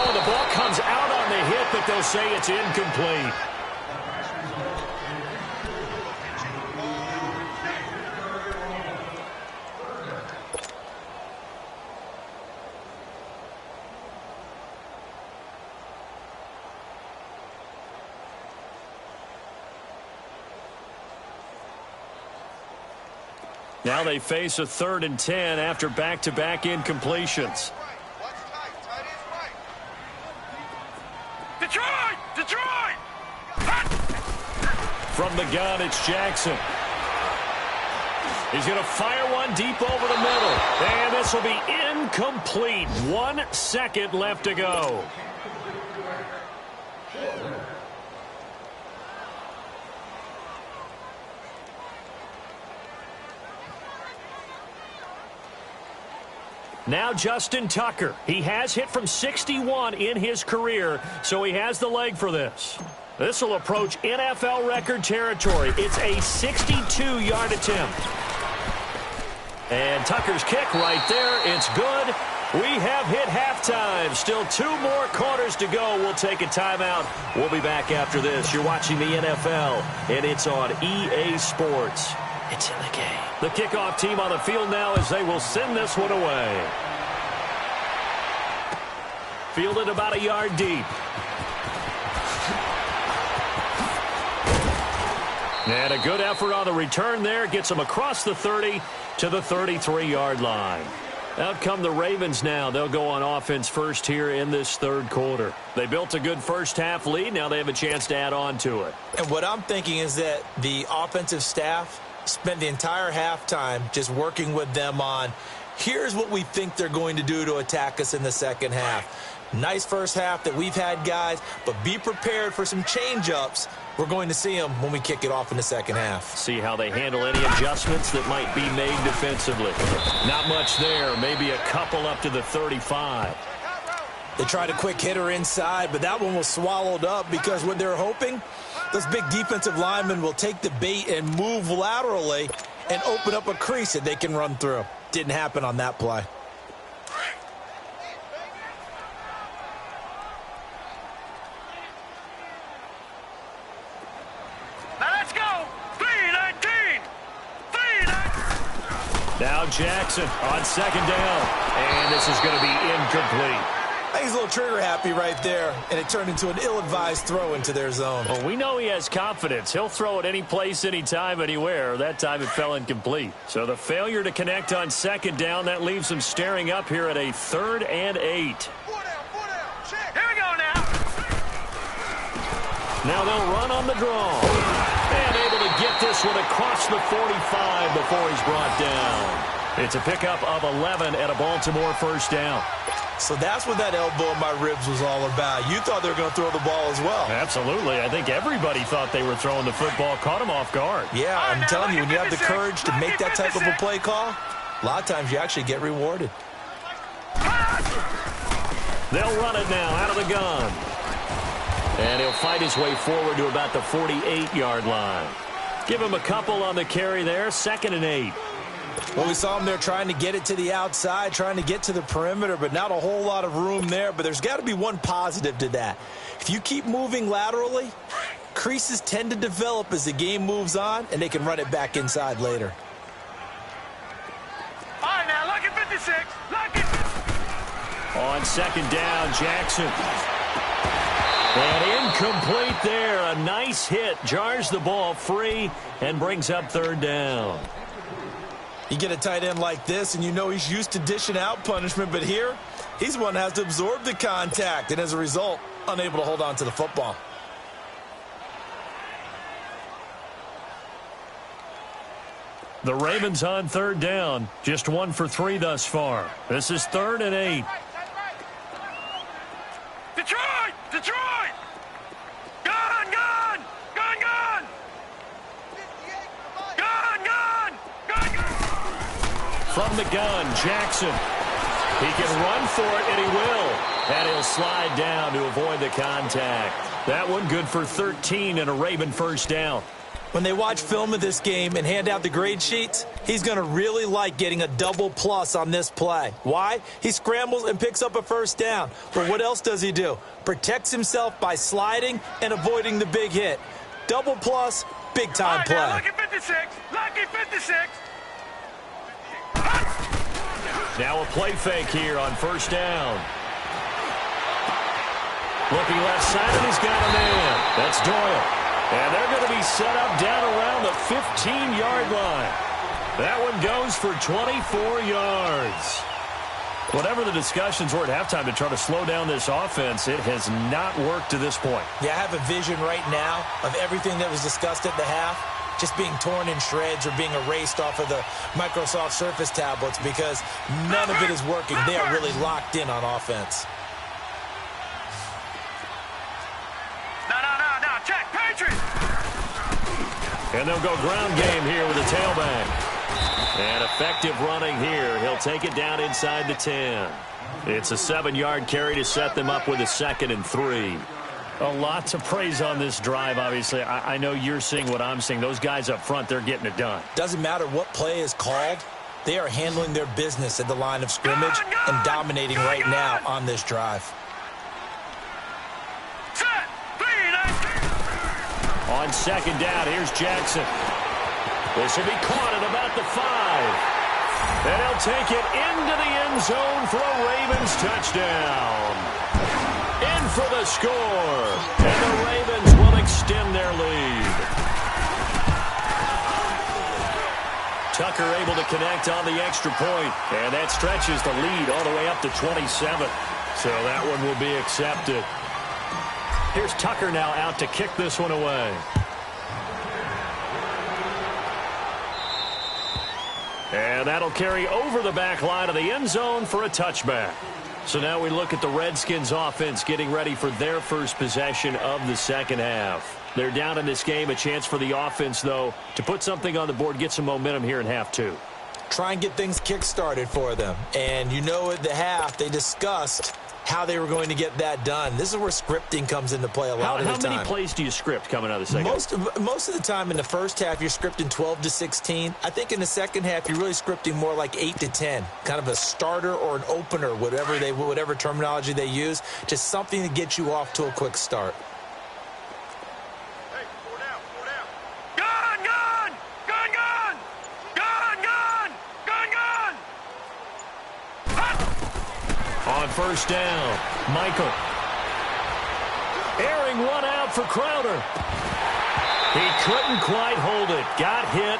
[SPEAKER 1] Oh, the ball comes out on the hit, but they'll say it's incomplete. Now they face a 3rd and 10 after back-to-back incompletions.
[SPEAKER 3] Detroit! Detroit!
[SPEAKER 1] From the gun, it's Jackson. He's going to fire one deep over the middle. And this will be incomplete. 1 second left to go. Now Justin Tucker. He has hit from 61 in his career, so he has the leg for this. This will approach NFL record territory. It's a 62-yard attempt. And Tucker's kick right there. It's good. We have hit halftime. Still 2 more quarters to go. We'll take a timeout. We'll be back after this. You're watching the NFL, and it's on EA Sports. It's in the game. The kickoff team on the field now as they will send this one away. Fielded about a yard deep. And a good effort on the return there. Gets them across the 30 to the 33-yard line. Out come the Ravens now. They'll go on offense first here in this 3rd quarter. They built a good first-half lead. Now they have a chance to add on to it.
[SPEAKER 2] And what I'm thinking is that the offensive staff spend the entire halftime just working with them on, here's what we think they're going to do to attack us in the second half. Nice first half that we've had, guys, but be prepared for some change-ups. We're going to see them when we kick it off in the second half.
[SPEAKER 1] See how they handle any adjustments that might be made defensively. Not much there. Maybe a couple up to the 35.
[SPEAKER 2] They tried a quick hitter inside, but that one was swallowed up because what they're hoping, those big defensive linemen will take the bait and move laterally and open up a crease that they can run through. Didn't happen on that play.
[SPEAKER 3] Now let's go! 3-19! 3-19!
[SPEAKER 1] Now Jackson on 2nd down. And this is going to be incomplete.
[SPEAKER 2] I think he's a little trigger happy right there, and it turned into an ill-advised throw into their zone.
[SPEAKER 1] Well, we know he has confidence. He'll throw it any place, anytime, anywhere. That time it fell incomplete. So the failure to connect on 2nd down, that leaves him staring up here at a 3rd and 8.
[SPEAKER 3] Here we go now!
[SPEAKER 1] Now they'll run on the draw. And able to get this one across the 45 before he's brought down. It's a pickup of 11 and a Baltimore 1st down.
[SPEAKER 2] So that's what that elbow in my ribs was all about. You thought they were going to throw the ball as well.
[SPEAKER 1] Absolutely. I think everybody thought they were throwing the football, caught him off guard.
[SPEAKER 2] Yeah, I'm telling you, when you have the courage to make that type of a play call, a lot of times you actually get rewarded.
[SPEAKER 1] They'll run it now out of the gun. And he'll fight his way forward to about the 48-yard line. Give him a couple on the carry there, 2nd and 8.
[SPEAKER 2] Well, we saw him there trying to get it to the outside, trying to get to the perimeter, but not a whole lot of room there. But there's got to be one positive to that. If you keep moving laterally, creases tend to develop as the game moves on, and they can run it back inside later.
[SPEAKER 3] All right, now, look at 56. Look at...
[SPEAKER 1] On 2nd down, Jackson. And incomplete there. A nice hit. Jars the ball free and brings up 3rd down.
[SPEAKER 2] You get a tight end like this, and you know he's used to dishing out punishment, but here, he's one that has to absorb the contact, and as a result, unable to hold on to the football.
[SPEAKER 1] The Ravens on 3rd down. Just 1 for 3 thus far. This is 3rd and 8.
[SPEAKER 3] Detroit! Detroit! Gun! Gun! Gun! Gun! Gun! Gun! Gun! Gun!
[SPEAKER 1] From the gun, Jackson. He can run for it, and he will. And he'll slide down to avoid the contact. That one good for 13 and a Raven 1st down.
[SPEAKER 2] When they watch film of this game and hand out the grade sheets, he's going to really like getting a double plus on this play. Why? He scrambles and picks up a first down. But what else does he do? Protects himself by sliding and avoiding the big hit. Double plus, big-time play.
[SPEAKER 3] Now, lucky 56. Lucky 56.
[SPEAKER 1] Now a play fake here on first down. Looking left side, and he's got a man. That's Doyle. And they're going to be set up down around the 15-yard line. That one goes for 24 yards. Whatever the discussions were at halftime to try to slow down this offense, it has not worked to this point.
[SPEAKER 2] Yeah, I have a vision right now of everything that was discussed at the half just being torn in shreds or being erased off of the Microsoft Surface tablets because none of it is working. They are really locked in on offense.
[SPEAKER 3] Check, Patriots!
[SPEAKER 1] And they'll go ground game here with a tailback. And effective running here. He'll take it down inside the 10. It's a 7-yard carry to set them up with a 2nd and 3. A lot to praise on this drive, obviously. I know you're seeing what I'm seeing. Those guys up front, they're getting it done.
[SPEAKER 2] Doesn't matter what play is called. They are handling their business at the line of scrimmage and dominating right now on this drive.
[SPEAKER 1] On 2nd down, here's Jackson. This will be caught at about the 5. And he'll take it into the end zone for a Ravens touchdown. In for the score. And the Ravens will extend their lead. Tucker able to connect on the extra point. And that stretches the lead all the way up to 27. So that one will be accepted. Here's Tucker now out to kick this one away. And that'll carry over the back line of the end zone for a touchback. So now we look at the Redskins offense getting ready for their first possession of the second half. They're down in this game. A chance for the offense, though, to put something on the board, get some momentum here in half 2.
[SPEAKER 2] Try and get things kick-started for them. And you know at the half they discussed how they were going to get that done. This is where scripting comes into play a lot of the time.
[SPEAKER 1] How many plays do you script coming out of the second?
[SPEAKER 2] Most of the time in the first half, you're scripting 12 to 16. I think in the second half, you're really scripting more like 8 to 10. Kind of a starter or an opener, whatever terminology they use. Just something to get you off to a quick start.
[SPEAKER 3] Hey, 4 down, 4 down. Gun, gun! Gun, gun! Gun, gun! Gun, gun!
[SPEAKER 1] On first down, Michael. Airing one out for Crowder. He couldn't quite hold it. Got hit.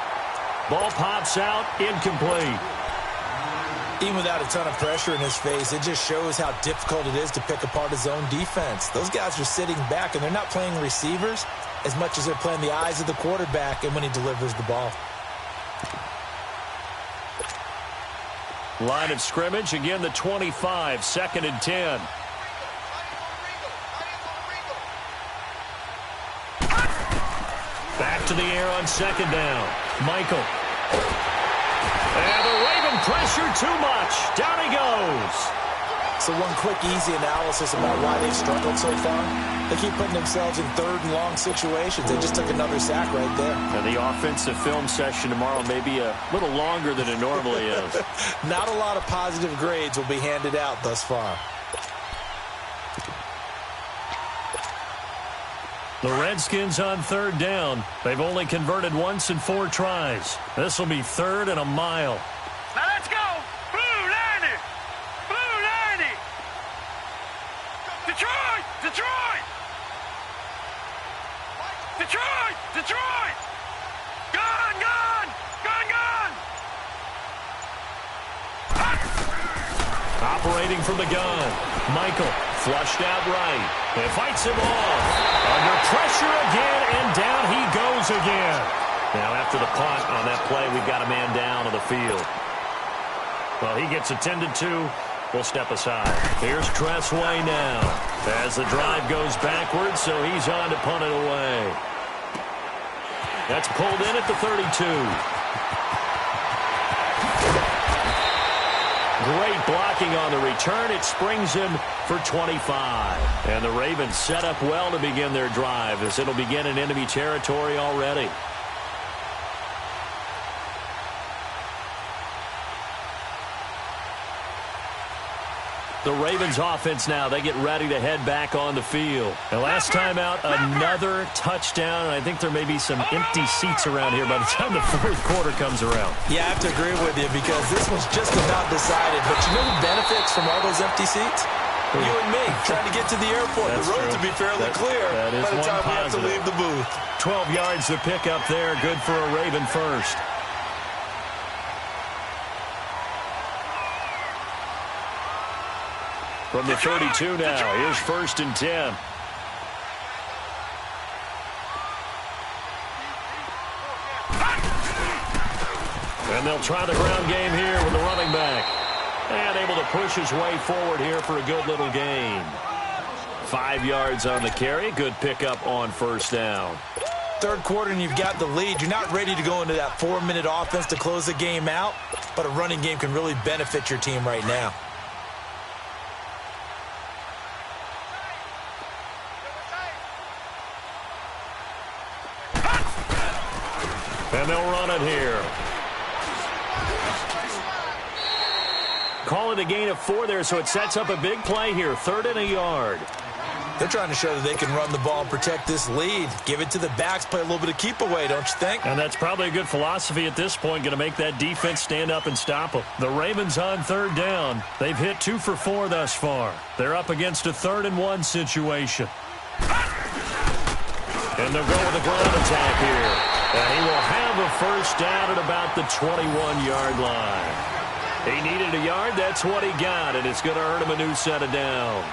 [SPEAKER 1] Ball pops out, incomplete.
[SPEAKER 2] Even without a ton of pressure in his face, it just shows how difficult it is to pick apart his own defense. Those guys are sitting back, and they're not playing receivers as much as they're playing the eyes of the quarterback and when he delivers the ball.
[SPEAKER 1] Line of scrimmage, again the 25, 2nd and 10. Back to the air on 2nd down. Michael. And the Raven pressure too much. Down he goes.
[SPEAKER 2] So one quick, easy analysis about why they've struggled so far. They keep putting themselves in 3rd and long situations. They just took another sack right there.
[SPEAKER 1] And the offensive film session tomorrow may be a little longer than it normally is.
[SPEAKER 2] Not a lot of positive grades will be handed out thus far.
[SPEAKER 1] The Redskins on 3rd down. They've only converted once in 4 tries. This will be 3rd and a mile.
[SPEAKER 3] Now let's go! Blue 90! Blue 90! Detroit! Detroit! Detroit! Detroit! Gun! Gun! Gun! Gun!
[SPEAKER 1] Operating from the gun. Michael flushed out right. And fights him off. Under pressure again, and down he goes again. Now after the punt on that play, we've got a man down on the field. Well, he gets attended to. We'll step aside. Here's Tressway now. As the drive goes backwards, so he's on to punt it away. That's pulled in at the 32. Great blocking on the return. It springs him for 25. And the Ravens set up well to begin their drive as it'll begin in enemy territory already. The Ravens offense now, they get ready to head back on the field. And last time out, another touchdown. And I think there may be some empty seats around here by the time the fourth quarter comes around.
[SPEAKER 2] Yeah, I have to agree with you because this one's just about decided. But you know who benefits from all those empty seats? You and me, trying to get to the airport.
[SPEAKER 1] That's
[SPEAKER 2] the road
[SPEAKER 1] true.
[SPEAKER 2] to be fairly clear
[SPEAKER 1] that is
[SPEAKER 2] by the
[SPEAKER 1] one
[SPEAKER 2] time we have to
[SPEAKER 1] positive.
[SPEAKER 2] leave the booth.
[SPEAKER 1] 12 yards to pick up there. Good for a Raven first. From the 32 now, here's 1st and 10. And they'll try the ground game here with the running back. And able to push his way forward here for a good little gain. 5 yards on the carry. Good pickup on 1st down.
[SPEAKER 2] Third quarter and you've got the lead. You're not ready to go into that 4-minute offense to close the game out, but a running game can really benefit your team right now.
[SPEAKER 1] And they'll run it here. Call it a gain of 4 there, so it sets up a big play here. 3rd and a yard.
[SPEAKER 2] They're trying to show that they can run the ball and protect this lead. Give it to the backs, play a little bit of keep away, don't you think?
[SPEAKER 1] And that's probably a good philosophy at this point, going to make that defense stand up and stop them. The Ravens on 3rd down. They've hit 2 for 4 thus far. They're up against a 3rd and 1 situation. And they'll go with a ground attack here. And he will have a 1st down at about the 21-yard line. He needed a yard. That's what he got, and it's going to earn him a new set of downs.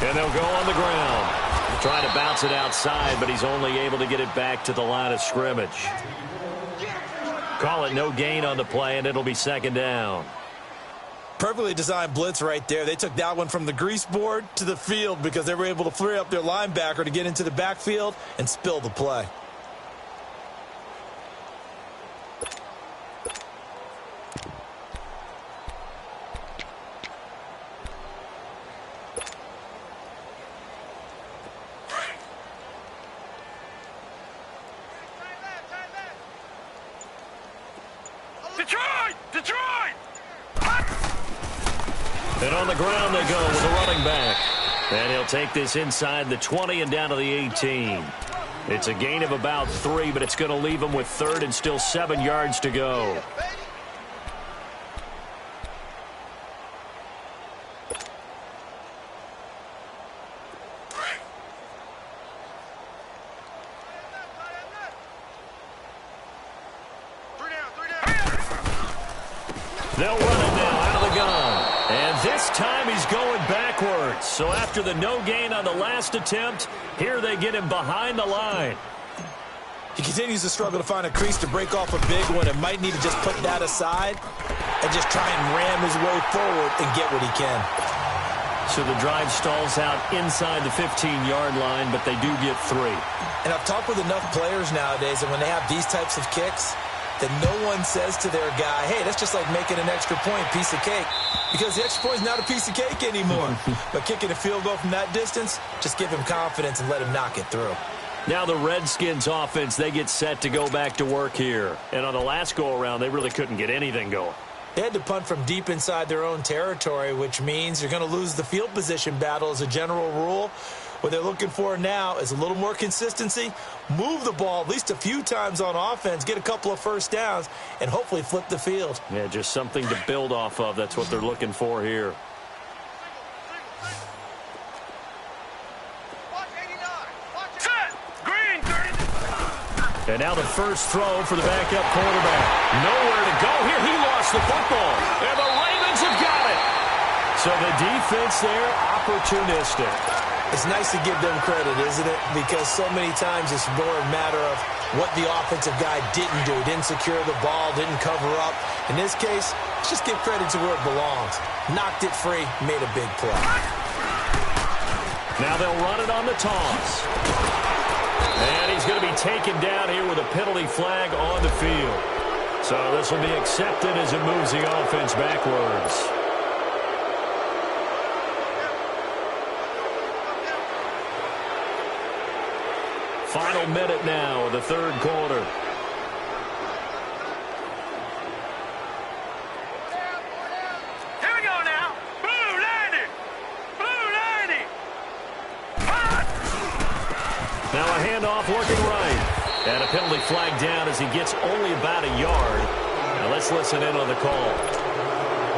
[SPEAKER 1] And they'll go on the ground. Trying to bounce it outside, but he's only able to get it back to the line of scrimmage. Call it no gain on the play, and it'll be 2nd down.
[SPEAKER 2] Perfectly designed blitz right there. They took that one from the grease board to the field because they were able to free up their linebacker to get into the backfield and spill the play.
[SPEAKER 1] And on the ground they go with a running back. And he'll take this inside the 20 and down to the 18. It's a gain of about 3, but it's going to leave him with 3rd and still 7 yards to go. They'll run it now out of the gun. And this time he's going backwards. So after the no gain on the last attempt, here they get him behind the line.
[SPEAKER 2] He continues to struggle to find a crease to break off a big one and might need to just put that aside and just try and ram his way forward and get what he can.
[SPEAKER 1] So the drive stalls out inside the 15-yard line, but they do get 3.
[SPEAKER 2] And I've talked with enough players nowadays, and when they have these types of kicks, that no one says to their guy, hey, that's just like making an extra point, piece of cake. Because the extra point is not a piece of cake anymore. But kicking a field goal from that distance, just give him confidence and let him knock it through.
[SPEAKER 1] Now the Redskins offense, they get set to go back to work here. And on the last go-around, they really couldn't get anything going.
[SPEAKER 2] They had to punt from deep inside their own territory, which means you're going to lose the field position battle as a general rule. What they're looking for now is a little more consistency, move the ball at least a few times on offense, get a couple of 1st downs, and hopefully flip the field.
[SPEAKER 1] Yeah, just something to build off of. That's what they're looking for here. And now the first throw for the backup quarterback. Nowhere to go here. He lost the football. And the Ravens have got it. So the defense there, opportunistic.
[SPEAKER 2] It's nice to give them credit, isn't it? Because so many times it's more a matter of what the offensive guy didn't do. Didn't secure the ball, didn't cover up. In this case, let's just give credit to where it belongs. Knocked it free, made a big play.
[SPEAKER 1] Now they'll run it on the toss. And he's going to be taken down here with a penalty flag on the field. So this will be accepted as it moves the offense backwards. Final minute now of the third quarter.
[SPEAKER 3] Here we go now. Blue landing. Blue landing.
[SPEAKER 1] Now a handoff looking right. And a penalty flag down as he gets only about a yard. Now let's listen in on the call.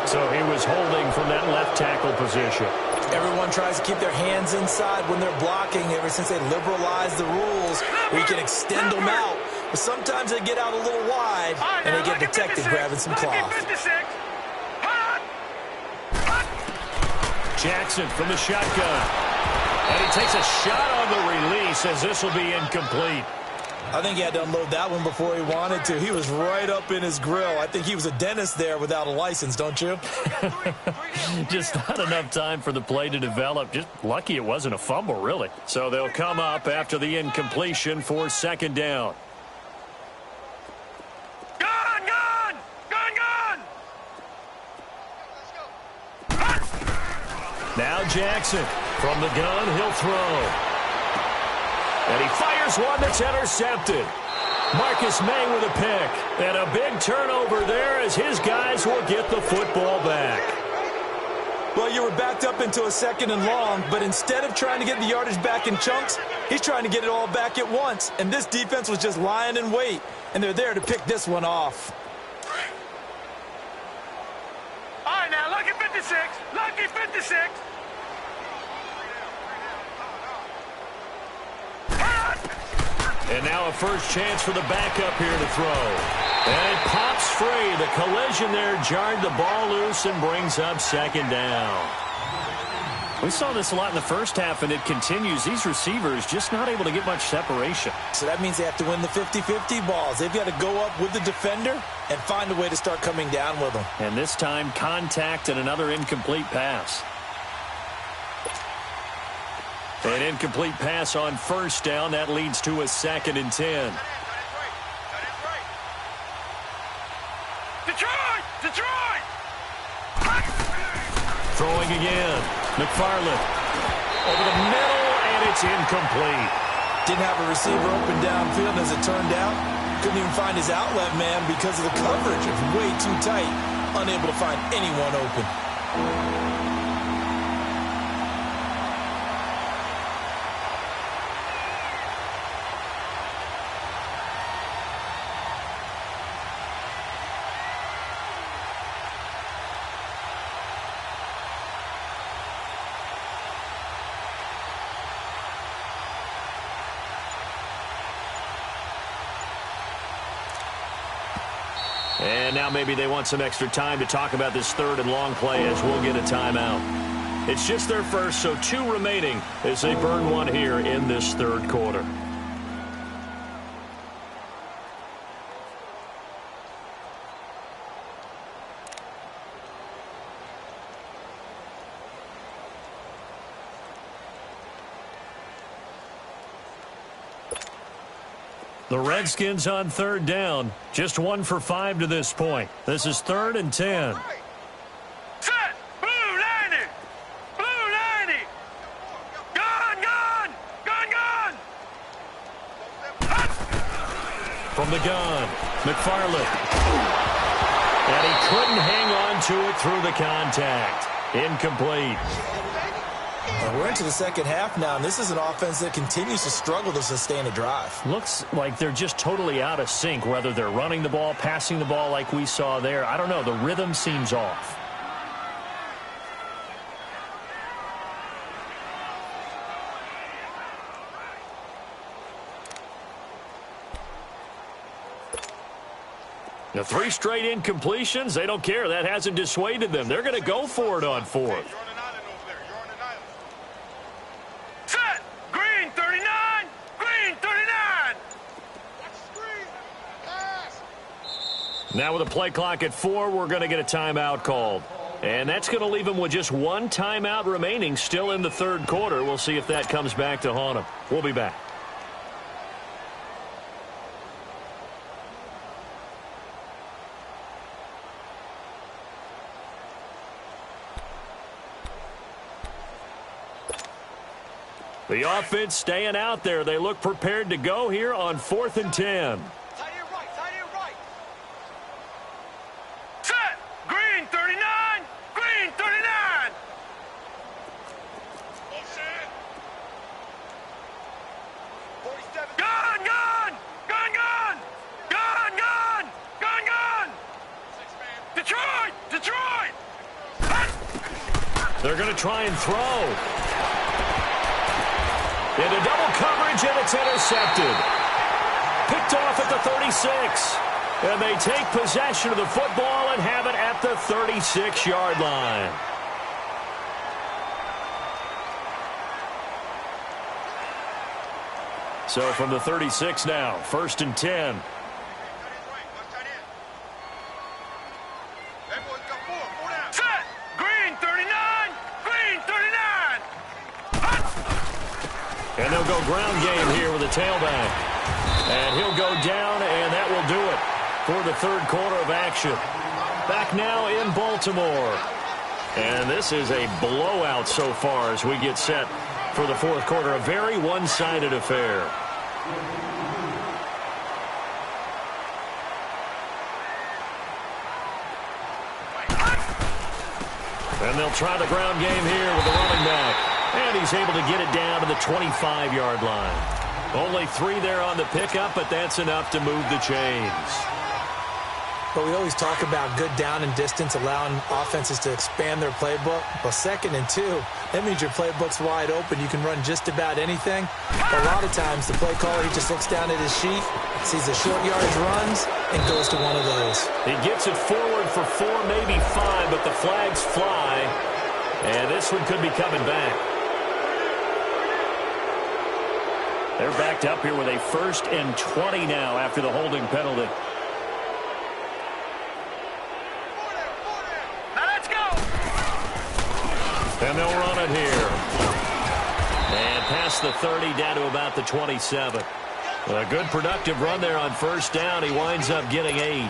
[SPEAKER 1] So he was holding from that left tackle position.
[SPEAKER 2] Everyone tries to keep their hands inside when they're blocking. Ever since they liberalized the rules, we can extend them out. But sometimes they get out a little wide, and they get detected grabbing some cloth.
[SPEAKER 1] Jackson from the shotgun. And he takes a shot on the release as this will be incomplete.
[SPEAKER 2] I think he had to unload that one before he wanted to. He was right up in his grill. I think he was a dentist there without a license, don't you?
[SPEAKER 1] Just not enough time for the play to develop. Just lucky it wasn't a fumble, really. So they'll come up after the incompletion for second down.
[SPEAKER 3] Gun, gun! Gun, gun!
[SPEAKER 1] Now Jackson from the gun, he'll throw. And he fires one that's intercepted. Marcus May with a pick. And a big turnover there as his guys will get the football back.
[SPEAKER 2] Well, you were backed up into a second and long, but instead of trying to get the yardage back in chunks, he's trying to get it all back at once. And this defense was just lying in wait, and they're there to pick this one off.
[SPEAKER 3] All right, now, lucky 56. Lucky 56.
[SPEAKER 1] And now a first chance for the backup here to throw. And it pops free. The collision there jarred the ball loose and brings up second down. We saw this a lot in the first half, and it continues. These receivers just not able to get much separation.
[SPEAKER 2] So that means they have to win the 50-50 balls. They've got to go up with the defender and find a way to start coming down with them.
[SPEAKER 1] And this time, contact and another incomplete pass. An incomplete pass on first down. That leads to a 2nd and 10.
[SPEAKER 3] Detroit! Detroit!
[SPEAKER 1] Throwing again. McFarland over the middle, and it's incomplete.
[SPEAKER 2] Didn't have a receiver open downfield, as it turned out. Couldn't even find his outlet man because of the coverage. It was way too tight. Unable to find anyone open.
[SPEAKER 1] And now maybe they want some extra time to talk about this third and long play as we'll get a timeout. It's just their first, so 2 remaining as they burn one here in this third quarter. The Redskins on third down. Just 1 for 5 to this point. This is 3rd and 10.
[SPEAKER 3] Set! Blue landing! Blue landing! Gun, gun! Gun, gun!
[SPEAKER 1] From the gun, McFarland. And he couldn't hang on to it through the contact. Incomplete.
[SPEAKER 2] We're into the second half now, and this is an offense that continues to struggle to sustain a drive.
[SPEAKER 1] Looks like they're just totally out of sync, whether they're running the ball, passing the ball like we saw there. I don't know. The rhythm seems off. The 3 straight incompletions, they don't care. That hasn't dissuaded them. They're going to go for it on 4th. Now with a play clock at 4, we're going to get a timeout called. And that's going to leave him with just one timeout remaining still in the third quarter. We'll see if that comes back to haunt him. We'll be back. The offense staying out there. They look prepared to go here on 4th and 10.
[SPEAKER 3] Set! Green 39! Green 39! Gun, gun! Gun, gun! Gun, gun! Gun, gun! Detroit! Detroit!
[SPEAKER 1] They're going to try and throw. Into double coverage, and it's intercepted. Picked off at the 36. And they take possession of the football and have it at the 36-yard line. So from the 36 now, 1st and 10.
[SPEAKER 3] Set! Green 39! Green 39!
[SPEAKER 1] And they'll go ground game here with a tailback. And he'll go down, and that will do it for the third quarter of action. Back now in Baltimore. And this is a blowout so far as we get set for the fourth quarter. A very one-sided affair. And they'll try the ground game here with the running back. And he's able to get it down to the 25-yard line. Only 3 there on the pickup, but that's enough to move the chains.
[SPEAKER 2] But we always talk about good down and distance, allowing offenses to expand their playbook. Well, 2nd and 2, that means your playbook's wide open. You can run just about anything. But a lot of times, the play caller, he just looks down at his sheet, sees the short yardage runs, and goes to one of those.
[SPEAKER 1] He gets it forward for 4, maybe 5, but the flags fly. And this one could be coming back. They're backed up here with a 1st and 20 now after the holding penalty. And they'll run it here. And past the 30 down to about the 27. A good productive run there on 1st down. He winds up getting 8.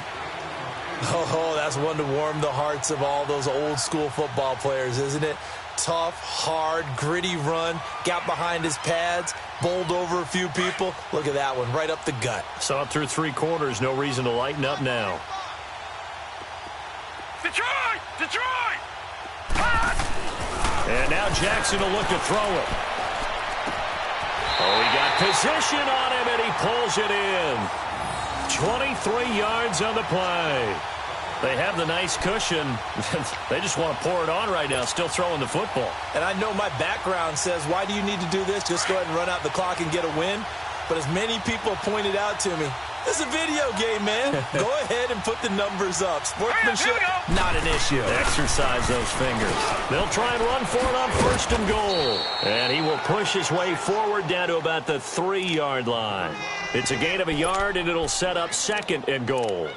[SPEAKER 2] Oh, that's one to warm the hearts of all those old school football players, isn't it? Tough, hard, gritty run. Got behind his pads, bowled over a few people. Look at that one, right up the gut.
[SPEAKER 1] Saw it through 3 quarters. No reason to lighten up now.
[SPEAKER 3] Detroit! Detroit!
[SPEAKER 1] And now Jackson will look to throw it. Oh, he got position on him, and he pulls it in. 23 yards on the play. They have the nice cushion. They just want to pour it on right now, still throwing the football.
[SPEAKER 2] And I know my background says, why do you need to do this? Just go ahead and run out the clock and get a win. But as many people pointed out to me, this is a video game, man. Go ahead and put the numbers up. Sportsmanship, not an issue.
[SPEAKER 1] Exercise those fingers. They'll try and run for it on 1st and goal. And he will push his way forward down to about the 3-yard line. It's a gain of a yard, and it'll set up 2nd and goal.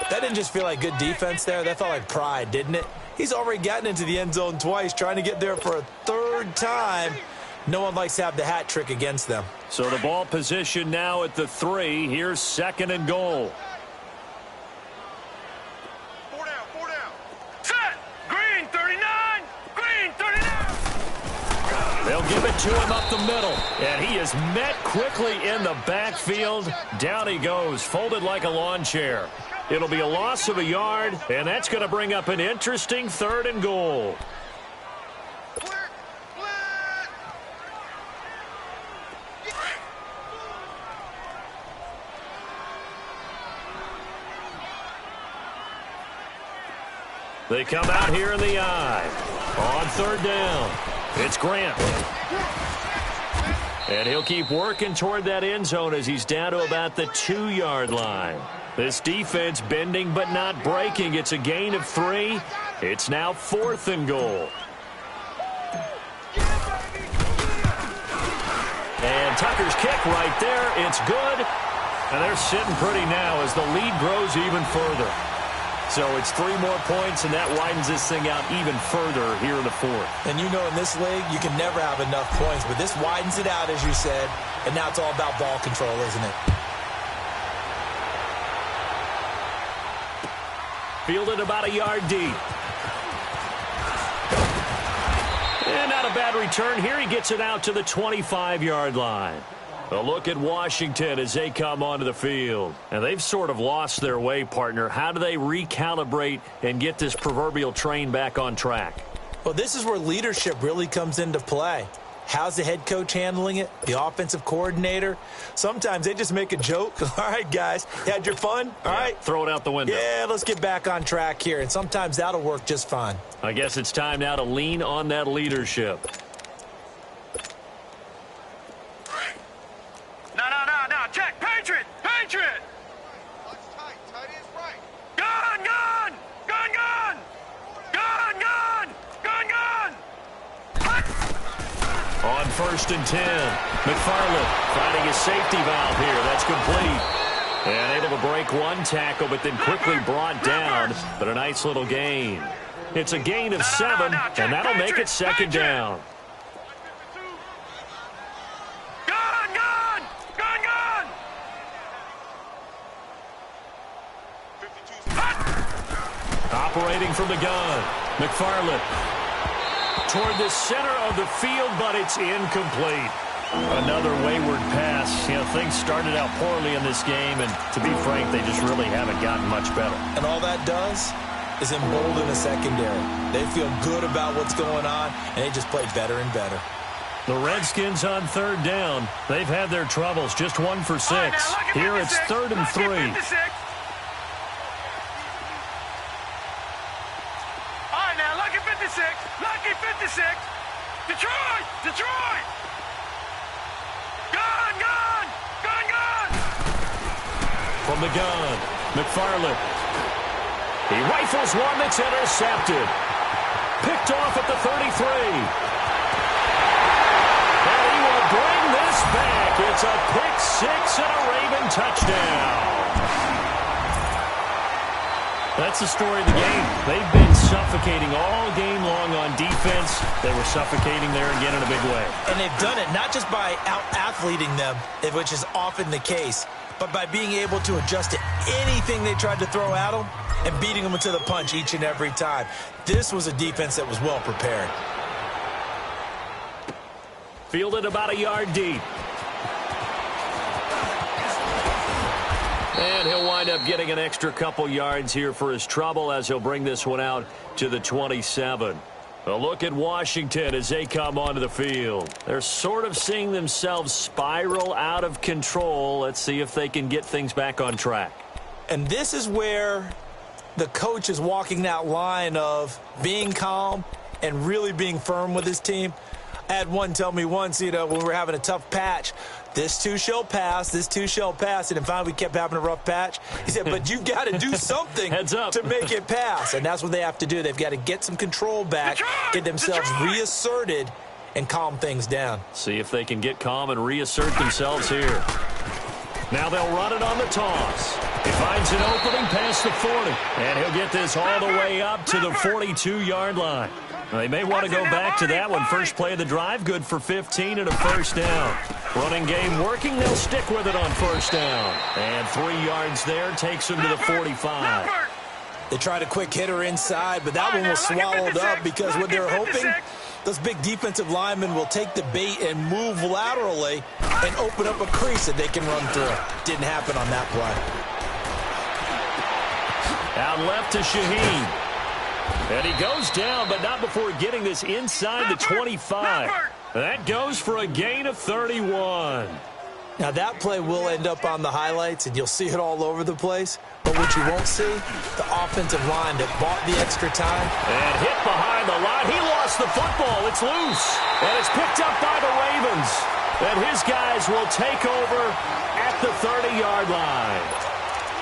[SPEAKER 2] That didn't just feel like good defense there. That felt like pride, didn't it? He's already gotten into the end zone twice, trying to get there for a 3rd time. No one likes to have the hat trick against them.
[SPEAKER 1] So the ball position now at the 3. Here's 2nd and goal.
[SPEAKER 3] 4 down, 4 down. Set! Green 39! Green 39!
[SPEAKER 1] They'll give it to him up the middle. And he is met quickly in the backfield. Down he goes, folded like a lawn chair. It'll be a loss of a yard, and that's going to bring up an interesting 3rd and goal. They come out here in the eye. On 3rd down, it's Grant. And he'll keep working toward that end zone as he's down to about the 2-yard line. This defense bending but not breaking. It's a gain of 3. It's now 4th and goal. And Tucker's kick right there. It's good. And they're sitting pretty now as the lead grows even further. So it's 3 more points, and that widens this thing out even further here in the fourth.
[SPEAKER 2] And you know in this league, you can never have enough points, but this widens it out, as you said, and now it's all about ball control, isn't it?
[SPEAKER 1] Fielded about a yard deep. And not a bad return here. He gets it out to the 25-yard line. A look at Washington as they come onto the field. And they've sort of lost their way, partner. How do they recalibrate and get this proverbial train back on track?
[SPEAKER 2] Well, this is where leadership really comes into play. How's the head coach handling it? The offensive coordinator? Sometimes they just make a joke. All right, guys, you had your fun? All right.
[SPEAKER 1] Throw it out the window.
[SPEAKER 2] Yeah, let's get back on track here. And sometimes that'll work just fine.
[SPEAKER 1] I guess it's time now to lean on that leadership.
[SPEAKER 3] No. Check. Patriot.
[SPEAKER 1] On 1st and 10, McFarland finding a safety valve here. That's complete. And able to break one tackle, but then quickly brought down. But a nice little gain. It's a gain of 7, and that'll make it 2nd down. Operating from the gun, McFarland. Toward the center of the field, but it's incomplete. Another wayward pass. You know, things started out poorly in this game, and to be frank, they just really haven't gotten much better.
[SPEAKER 2] And all that does is embolden the secondary. They feel good about what's going on, and they just play better and better.
[SPEAKER 1] The Redskins on 3rd down. They've had their troubles, just 1 for 6. Here it's 3rd and 3.
[SPEAKER 3] Lucky 56. Detroit. Gun.
[SPEAKER 1] From the gun, McFarland. He rifles one that's intercepted. Picked off at the 33. And he will bring this back. It's a pick 6 and a Raven touchdown. That's the story of the game. They've been suffocating all game long on defense. They were suffocating there again in a big way.
[SPEAKER 2] And they've done it not just by out-athleting them, which is often the case, but by being able to adjust to anything they tried to throw at them and beating them to the punch each and every time. This was a defense that was well prepared.
[SPEAKER 1] Fielded about a yard deep. And he'll wind up getting an extra couple yards here for his trouble as he'll bring this one out to the 27. A look at Washington as they come onto the field. They're sort of seeing themselves spiral out of control. Let's see if they can get things back on track.
[SPEAKER 2] And this is where the coach is walking that line of being calm and really being firm with his team. I had one tell me once, when we were having a tough patch, this too shall pass, this too shall pass. And then finally we kept having a rough patch. He said, but you've got to do something
[SPEAKER 1] Heads up.
[SPEAKER 2] to make it pass. And that's what they have to do. They've got to get some control back, get themselves reasserted, and calm things down.
[SPEAKER 1] See if they can get calm and reassert themselves here. Now they'll run it on the toss. He finds an opening past the 40. And he'll get this all the way up to the 42-yard line. They may want to go back to that one. First play of the drive, good for 15 and a 1st down. Running game working, they'll stick with it on 1st down. And 3 yards there takes them to the 45.
[SPEAKER 2] They tried a quick hitter inside, but that one was swallowed up because what they're hoping, those big defensive linemen will take the bait and move laterally and open up a crease that they can run through. Didn't happen on that play.
[SPEAKER 1] Out left to Shaheen. And he goes down, but not before getting this inside the 25. That goes for a gain of 31.
[SPEAKER 2] Now, that play will end up on the highlights, and you'll see it all over the place. But what you won't see, the offensive line that bought the extra time.
[SPEAKER 1] And hit behind the line. He lost the football. It's loose. And it's picked up by the Ravens. And his guys will take over at the 30-yard line.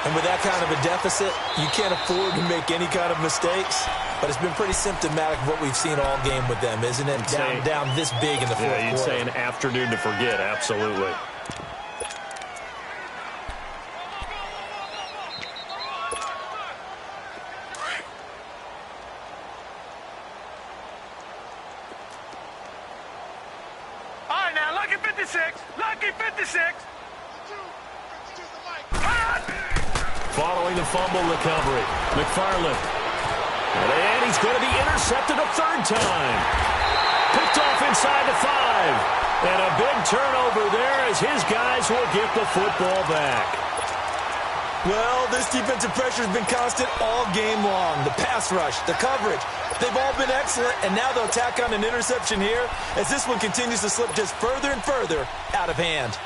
[SPEAKER 2] And with that kind of a deficit, you can't afford to make any kind of mistakes. But it's been pretty symptomatic of what we've seen all game with them, isn't it? Down this big in the fourth quarter.
[SPEAKER 1] Yeah, you'd say an afternoon to forget, absolutely. following the fumble recovery. McFarland. And he's going to be intercepted a third time. Picked off inside the 5. And a big turnover there as his guys will get the football back.
[SPEAKER 2] Well, this defensive pressure has been constant all game long. The pass rush, the coverage, they've all been excellent, and now they'll tack on an interception here as this one continues to slip just further and further out of hand.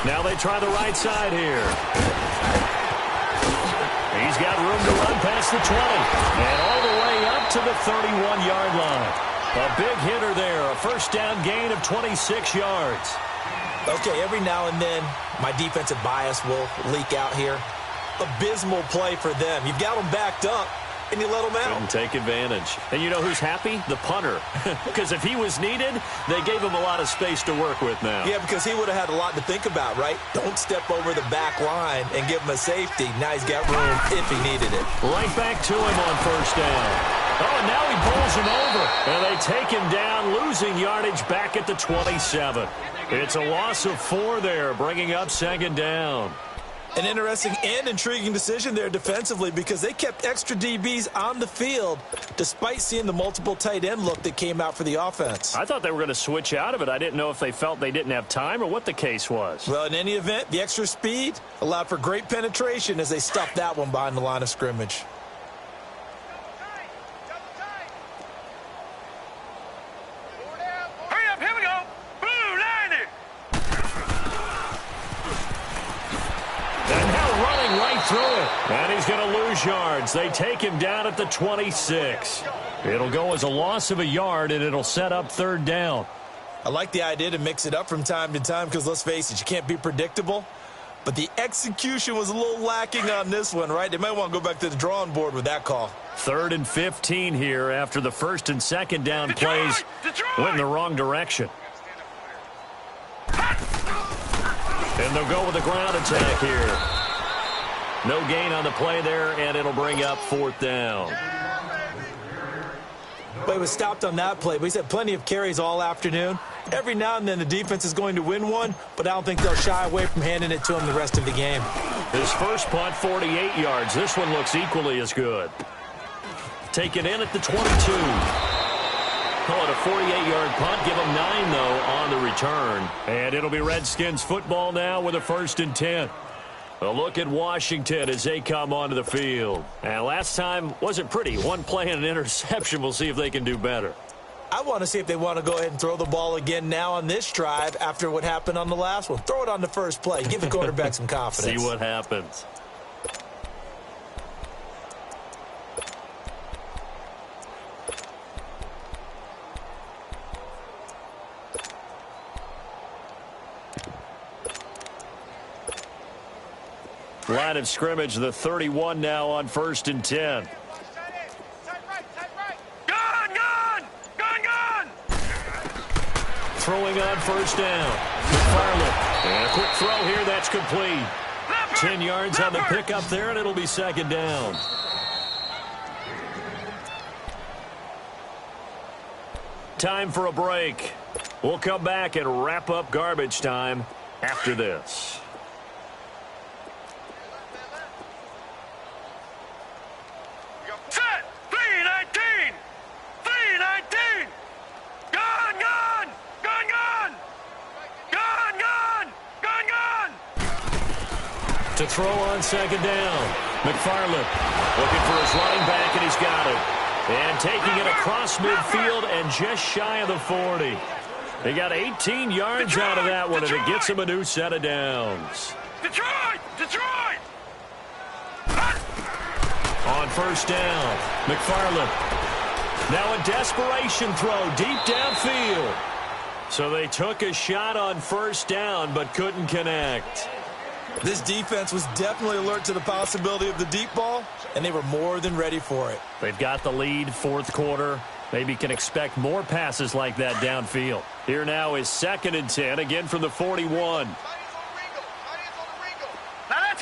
[SPEAKER 1] Now they try the right side here. He's got room to run past the 20. And all the way up to the 31-yard line. A big hitter there. A first down gain of 26 yards.
[SPEAKER 2] Okay, every now and then, my defensive bias will leak out here. Abysmal play for them. You've got them backed up, and you let them out.
[SPEAKER 1] Couldn't take advantage. And you know who's happy? The punter. Because if he was needed, they gave him a lot of space to work with now.
[SPEAKER 2] Yeah, because he would have had a lot to think about, right? Don't step over the back line and give him a safety. Now he's got room if he needed it.
[SPEAKER 1] Right back to him on first down. Oh, and now he pulls him over. And they take him down, losing yardage back at the 27. It's a loss of 4 there, bringing up second down.
[SPEAKER 2] An interesting and intriguing decision there defensively because they kept extra DBs on the field despite seeing the multiple tight end look that came out for the offense.
[SPEAKER 1] I thought they were going to switch out of it. I didn't know if they felt they didn't have time or what the case was.
[SPEAKER 2] Well, in any event, the extra speed allowed for great penetration as they stuffed that one behind the line of scrimmage.
[SPEAKER 3] Hurry up, here we go. Blue 90.
[SPEAKER 1] And now running right through it. And he's going to lose yards. They take him down at the 26. It'll go as a loss of a yard, and it'll set up third down.
[SPEAKER 2] I like the idea to mix it up from time to time because, let's face it, you can't be predictable. But the execution was a little lacking on this one, right? They might want to go back to the drawing board with that call.
[SPEAKER 1] 3rd and 15 here after the first and second down plays went in the wrong direction. And they'll go with a ground attack here. No gain on the play there, and it'll bring up 4th down.
[SPEAKER 2] But he was stopped on that play, but he's had plenty of carries all afternoon. Every now and then the defense is going to win one, but I don't think they'll shy away from handing it to him the rest of the game.
[SPEAKER 1] His first punt, 48 yards. This one looks equally as good. Taken in at the 22. Call it a 48-yard punt. Give him 9, though, on the return. And it'll be Redskins football now with a 1st and 10. A look at Washington as they come onto the field. And last time wasn't pretty. One play and an interception. We'll see if they can do better.
[SPEAKER 2] I want to see if they want to go ahead and throw the ball again now on this drive after what happened on the last one. Throw it on the first play. Give the quarterback some confidence.
[SPEAKER 1] See what happens. Line of scrimmage, the 31 now on 1st and 10. Throwing on first down. McFarland. And a quick throw here. That's complete. 10 yards on the pickup there, and it'll be second down. Time for a break. We'll come back and wrap up garbage time after this.
[SPEAKER 3] Set. 319. 319. Gone, gone. Gone, gone. Gone, gone. Gone, gone.
[SPEAKER 1] To throw on second down. McFarland looking for his running back, and he's got it. And taking it across midfield and just shy of the 40. They got 18 yards out of that one, and it gets him a new set of downs.
[SPEAKER 3] Detroit! Detroit!
[SPEAKER 1] On first down, McFarland. Now a desperation throw deep downfield. So they took a shot on first down but couldn't connect.
[SPEAKER 2] This defense was definitely alert to the possibility of the deep ball, and they were more than ready for it.
[SPEAKER 1] They've got the lead, fourth quarter. Maybe can expect more passes like that downfield. Here now is 2nd and 10, again from the 41.
[SPEAKER 3] Now let's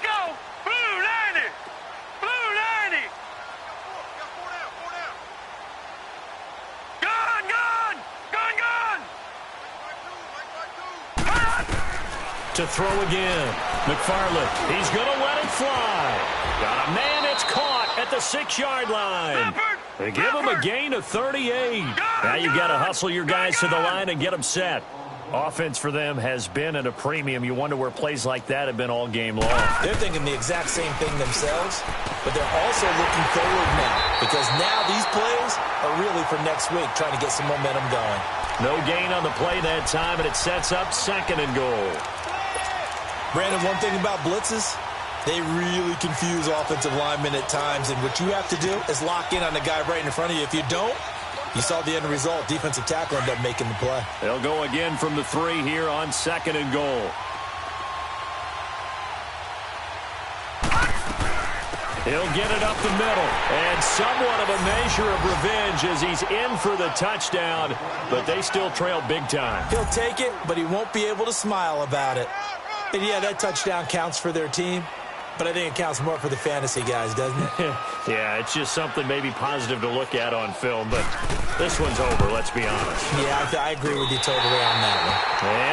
[SPEAKER 1] To throw again. McFarland, he's going to let it fly. Got a man, it's caught at the 6-yard line. They give him a gain of 38. Now you've got to hustle your guys to the line and get them set. Offense for them has been at a premium. You wonder where plays like that have been all game long.
[SPEAKER 2] They're thinking the exact same thing themselves, but they're also looking forward now because now these plays are really for next week, trying to get some momentum going.
[SPEAKER 1] No gain on the play that time, and it sets up 2nd and goal.
[SPEAKER 2] Brandon, one thing about blitzes, they really confuse offensive linemen at times, and what you have to do is lock in on the guy right in front of you. If you don't, you saw the end result. Defensive tackle ended up making the play.
[SPEAKER 1] They'll go again from the 3 here on 2nd and goal. He'll get it up the middle, and somewhat of a measure of revenge as he's in for the touchdown, but they still trail big time.
[SPEAKER 2] He'll take it, but he won't be able to smile about it. And yeah, that touchdown counts for their team, but I think it counts more for the fantasy guys, doesn't it?
[SPEAKER 1] Yeah, it's just something maybe positive to look at on film, but this one's over, let's be honest.
[SPEAKER 2] Yeah, I agree with you totally on that one.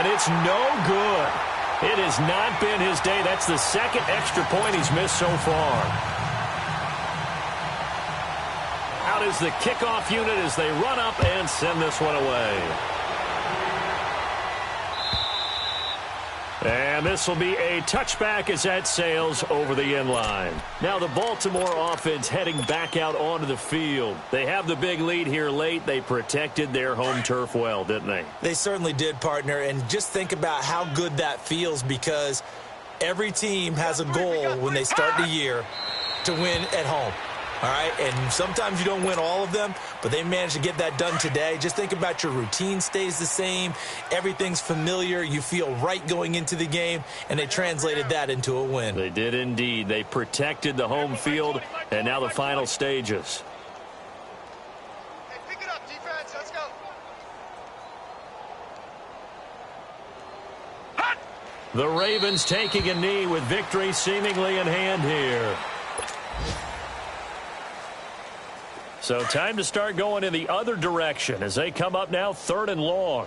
[SPEAKER 1] And it's no good. It has not been his day. That's the 2nd extra point he's missed so far. Out is the kickoff unit as they run up and send this one away. And this will be a touchback as that sails over the end line. Now the Baltimore offense heading back out onto the field. They have the big lead here late. They protected their home turf well, didn't they?
[SPEAKER 2] They certainly did, partner. And just think about how good that feels because every team has a goal when they start the year to win at home. All right, and sometimes you don't win all of them, but they managed to get that done today. Just think about your routine stays the same. Everything's familiar. You feel right going into the game, and they translated that into a win.
[SPEAKER 1] They did indeed. They protected the home field, and now the final stages.
[SPEAKER 3] Hey, pick it up, defense. Let's go. Hut!
[SPEAKER 1] The Ravens taking a knee with victory seemingly in hand here. So time to start going in the other direction as they come up now 3rd and long.